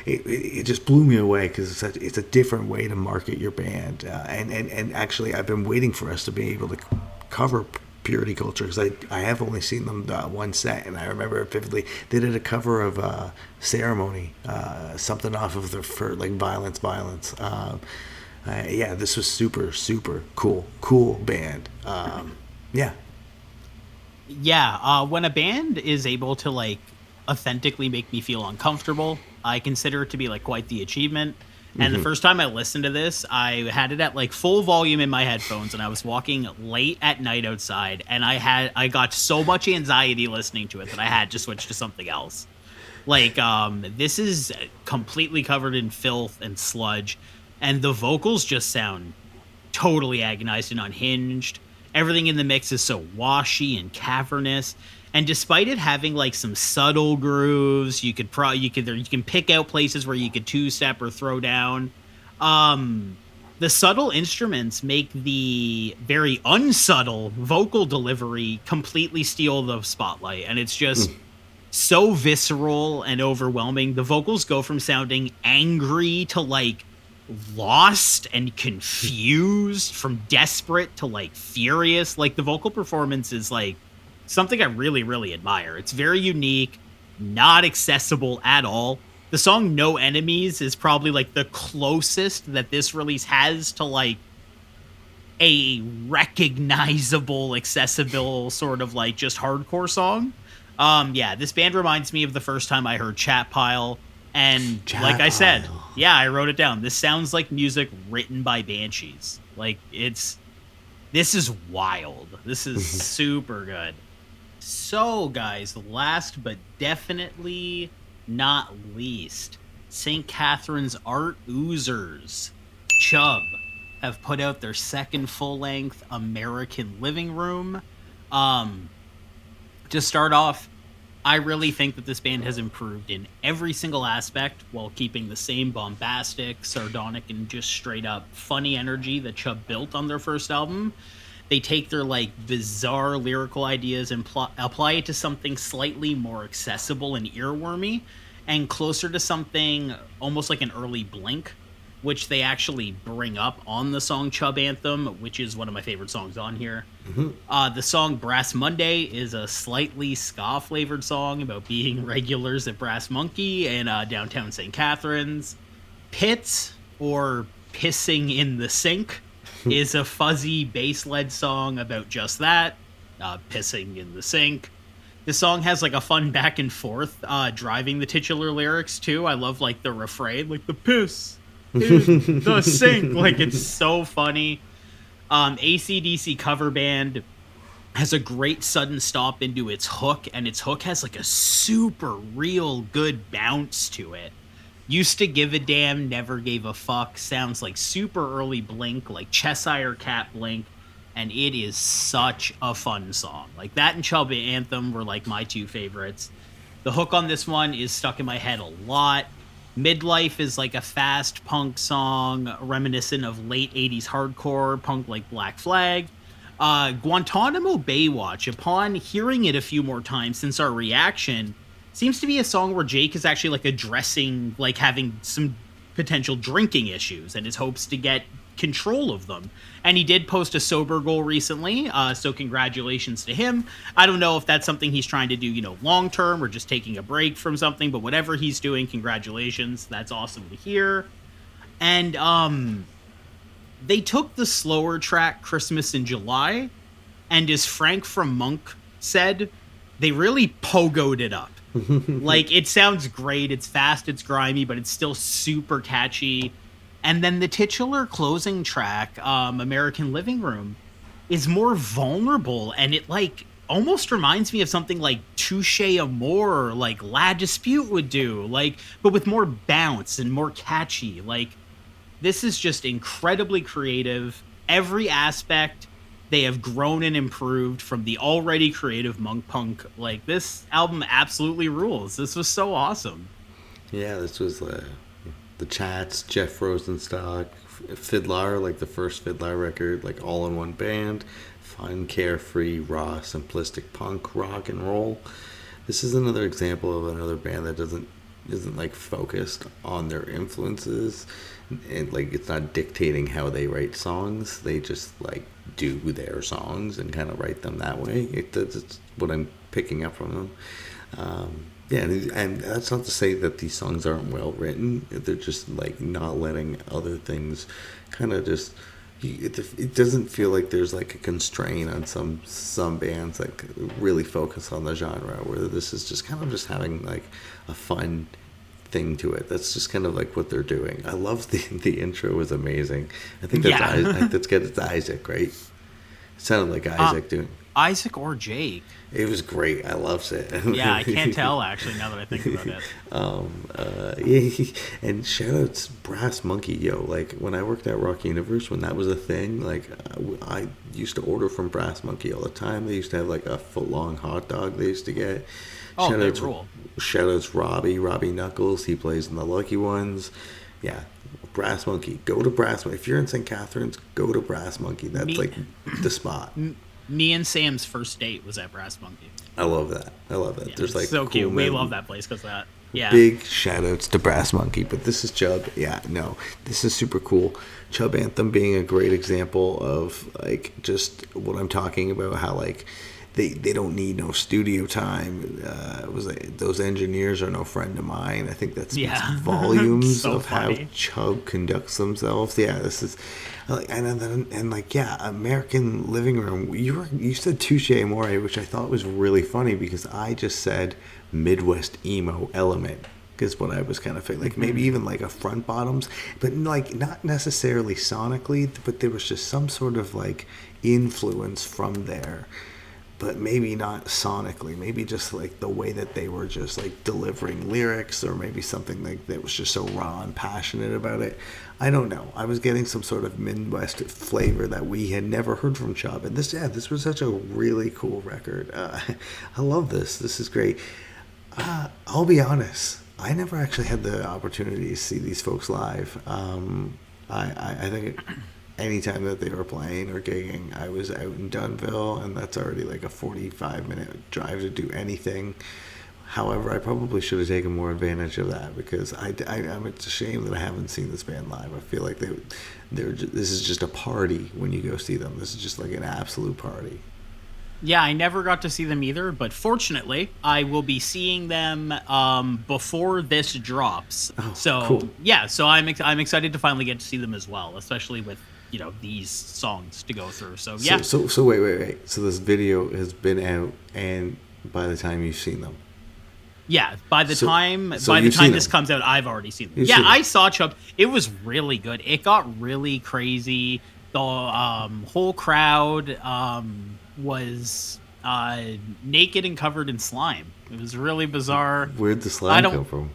it just blew me away because it's a different way to market your band, and actually I've been waiting for us to be able to cover Purity Culture because I have only seen them one set, and I remember it vividly. They did a cover of Ceremony, something off of the like Violence. This was super cool band. When a band is able to like authentically make me feel uncomfortable, I consider it to be like quite the achievement. And the first time I listened to this, I had it at like full volume in my headphones, and I was walking late at night outside, and I got so much anxiety listening to it that I had to switch to something else. Like, this is completely covered in filth and sludge, and the vocals just sound totally agonized and unhinged. Everything in the mix is so washy and cavernous. And despite it having like some subtle grooves, you can pick out places where you could two-step or throw down. The subtle instruments make the very unsubtle vocal delivery completely steal the spotlight, and it's just so visceral and overwhelming. The vocals go from sounding angry to like lost and confused, from desperate to like furious. Like, the vocal performance is like something I really, really admire. It's very unique, not accessible at all. The song No Enemies is probably like the closest that this release has to like a recognizable, accessible sort of like just hardcore song. Yeah, this band reminds me of the first time I heard Chat Pile, and like I said, yeah, I wrote it down. This sounds like music written by Banshees. Like this is wild. This is super good. So, guys, last but definitely not least, St. Catherine's Art Oozers, Chub, have put out their second full-length American Living Room. To start off, I really think that this band has improved in every single aspect while keeping the same bombastic, sardonic, and just straight-up funny energy that Chub built on their first album. They take their like bizarre lyrical ideas and apply it to something slightly more accessible and earwormy, and closer to something almost like an early Blink, which they actually bring up on the song Chub Anthem, which is one of my favorite songs on here. The song Brass Monday is a slightly ska-flavored song about being regulars at Brass Monkey and downtown St. Catherine's. Pits, or Pissing in the Sink, is a fuzzy bass-led song about just that, pissing in the sink. The song has like a fun back and forth, driving the titular lyrics too. I love like the refrain, like the piss in the sink. Like it's so funny. AC/DC cover band has a great sudden stop into its hook, and its hook has like a super real good bounce to it. Used to Give a Damn, Never Gave a Fuck sounds like super early Blink, like Cheshire Cat Blink, and it is such a fun song. Like that and Chub Anthem were like my two favorites. The hook on this one is stuck in my head a lot. Midlife is like a fast punk song reminiscent of late 80s hardcore punk like Black Flag. Guantanamo Baywatch, upon hearing it a few more times since our reaction, seems to be a song where Jake is actually like addressing like having some potential drinking issues and his hopes to get control of them. And he did post a sober goal recently, so congratulations to him. I don't know if that's something he's trying to do, you know, long term or just taking a break from something, but whatever he's doing, congratulations. That's awesome to hear. And they took the slower track Christmas in July, and as Frank from Monk said, they really pogoed it up. Like, it sounds great, it's fast, it's grimy, but it's still super catchy. And then the titular closing track, American Living Room, is more vulnerable, and it, like, almost reminds me of something like Touche Amour, or like La Dispute would do, like, but with more bounce and more catchy. Like, this is just incredibly creative. Every aspect, they have grown and improved from the already creative Monk Punk. Like, this album absolutely rules. This was so awesome. Yeah, this was the Chats, Jeff Rosenstock, Fiddler, like the first Fiddler record, like all in one band. Fun, carefree, raw, simplistic punk, rock and roll. This is another example of another band that isn't like focused on their influences, and like it's not dictating how they write songs. They just like do their songs and kind of write them that way. It's what I'm picking up from them. Yeah, and that's not to say that these songs aren't well written. They're just like not letting other things kind of just. It doesn't feel like there's like a constraint on some bands that really focus on the genre, where this is just kind of just having like a fun thing to it. That's just kind of like what they're doing. I love the intro was amazing. I think that's good. It's Isaac, right? It sounded like Isaac doing. Isaac or Jake. It was great. I loved it. Yeah, I can't tell actually now that I think about it. And shout outs Brass Monkey, yo. Like when I worked at Rock Universe, when that was a thing, like I used to order from Brass Monkey all the time. They used to have like a foot-long hot dog they used to get. Oh, they rule. Shout outs Robbie Knuckles. He plays in the Lucky Ones. Yeah. Brass Monkey. Go to Brass Monkey. If you're in St. Catharines, go to Brass Monkey. That's like the spot. Me and Sam's first date was at Brass Monkey. I love that. Yeah, there's like so cool cute. We love that place because of that. Yeah. Big shout outs to Brass Monkey. But this is Chub. Yeah, no. This is super cool. Chub Anthem being a great example of like just what I'm talking about, how like they don't need no studio time. Those engineers are no friend of mine. I think that speaks volumes So of funny. how Chub conducts themselves. Yeah, this is, and like, yeah, American Living Room. You said touche amore, which I thought was really funny because I just said Midwest emo element. Is what I was kind of thinking, like maybe even like a front bottoms, but like not necessarily sonically, but there was just some sort of like influence from there, but maybe not sonically, maybe just like the way that they were just like delivering lyrics, or maybe something like that was just so raw and passionate about it. I don't know. I was getting some sort of Midwest flavor that we had never heard from Chub, and this was such a really cool record. I love this. This is great. I'll be honest. I never actually had the opportunity to see these folks live. I think anytime that they were playing or gigging, I was out in Dunville, and that's already like a 45-minute drive to do anything. However, I probably should have taken more advantage of that because it's a shame that I haven't seen this band live. I feel like this is just a party when you go see them. This is just like an absolute party. Yeah, I never got to see them either, but fortunately, I will be seeing them before this drops. Oh, so cool. Yeah, so I'm excited to finally get to see them as well, especially with these songs to go through. So yeah. So wait. So this video has been out, and by the time you've seen them. Yeah, by the time this comes out, I've already seen them. I saw Chub. It was really good. It got really crazy. The whole crowd was naked and covered in slime. It was really bizarre. Where'd the slime come from?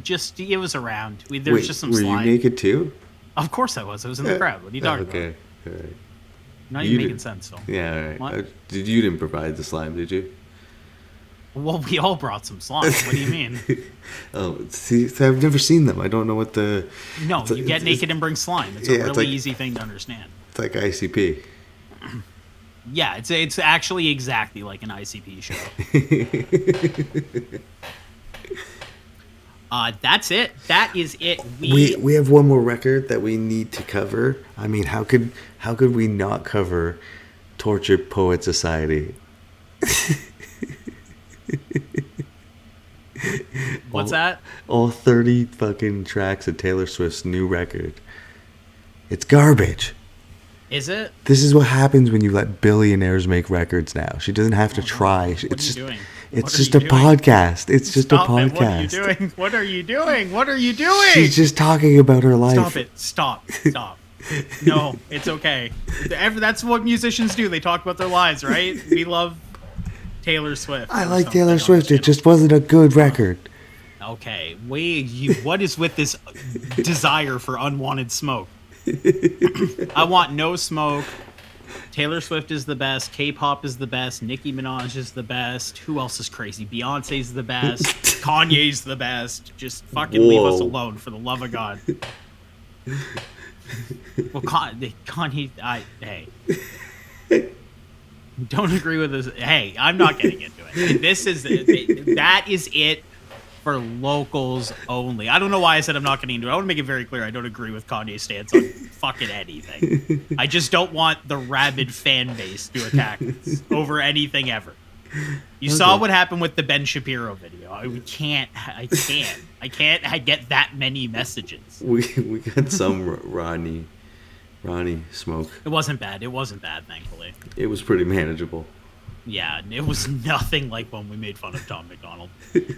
Just it was around. There's just some slime. Were you naked too? Of course I was. I was in the crowd. What are you talking about? Okay, all right. Not even making sense, Phil. Yeah, all right. What? You didn't provide the slime, did you? Well, we all brought some slime. What do you mean? Oh, see, I've never seen them. I don't know what the... No, you get naked and bring slime. It's a really easy thing to understand. It's like ICP. Yeah, it's actually exactly like an ICP show. That's it. That is it. We have one more record that we need to cover. I mean, how could we not cover Tortured Poet Society? What's that? All 30 fucking tracks of Taylor Swift's new record. It's garbage. Is it? This is what happens when you let billionaires make records now. She doesn't have to try. What are you doing? It's just a podcast. It's just a podcast. What are you doing? What are you doing? What are you doing? She's just talking about her life. Stop it. Stop. No, it's okay. That's what musicians do. They talk about their lives, right? We love Taylor Swift. I like Taylor Swift. It just wasn't a good record. Okay. What is with this desire for unwanted smoke? I want no smoke. Taylor Swift is the best. K-pop is the best. Nicki Minaj is the best. Who else is crazy? Beyonce's the best. Kanye's the best. Just fucking leave us alone, for the love of God. Well, Kanye, hey. Don't agree with this. Hey, I'm not getting into it. That is it for locals only. I don't know why I said I'm not getting into it. I want to make it very clear I don't agree with Kanye's stance on fucking anything. I just don't want the rabid fan base to attack us over anything ever. You saw what happened with the Ben Shapiro video. I can't get that many messages. We got some Ronnie smoke. It wasn't bad, thankfully. It was pretty manageable. Yeah, it was nothing like when we made fun of Tom McDonald.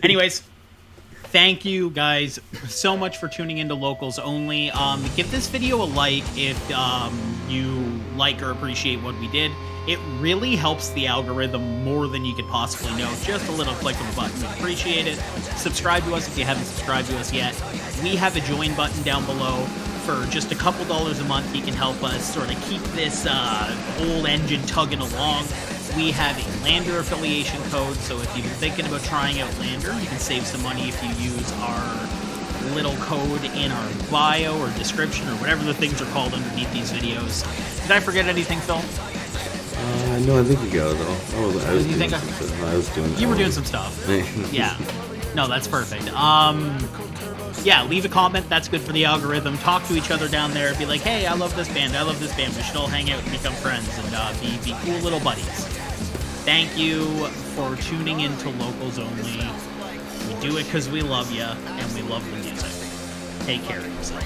Anyways, thank you guys so much for tuning into Locals Only. Give this video a like if you like or appreciate what we did. It really helps the algorithm more than you could possibly know. Just a little click of a button. We appreciate it. Subscribe to us if you haven't subscribed to us yet. We have a join button down below. For just a couple dollars a month, you can help us sort of keep this old engine tugging along. We have a Lander affiliation code, so if you've been thinking about trying out Lander, you can save some money if you use our little code in our bio or description or whatever the things are called underneath these videos. Did I forget anything, Phil? No, I think you got it all. You were doing some stuff. Yeah. No, that's perfect. Yeah, leave a comment. That's good for the algorithm. Talk to each other down there. Be like, hey, I love this band. We should all hang out and become friends and be cool little buddies. Thank you for tuning in to Locals Only. We do it because we love you, and we love the music. Take care of yourself.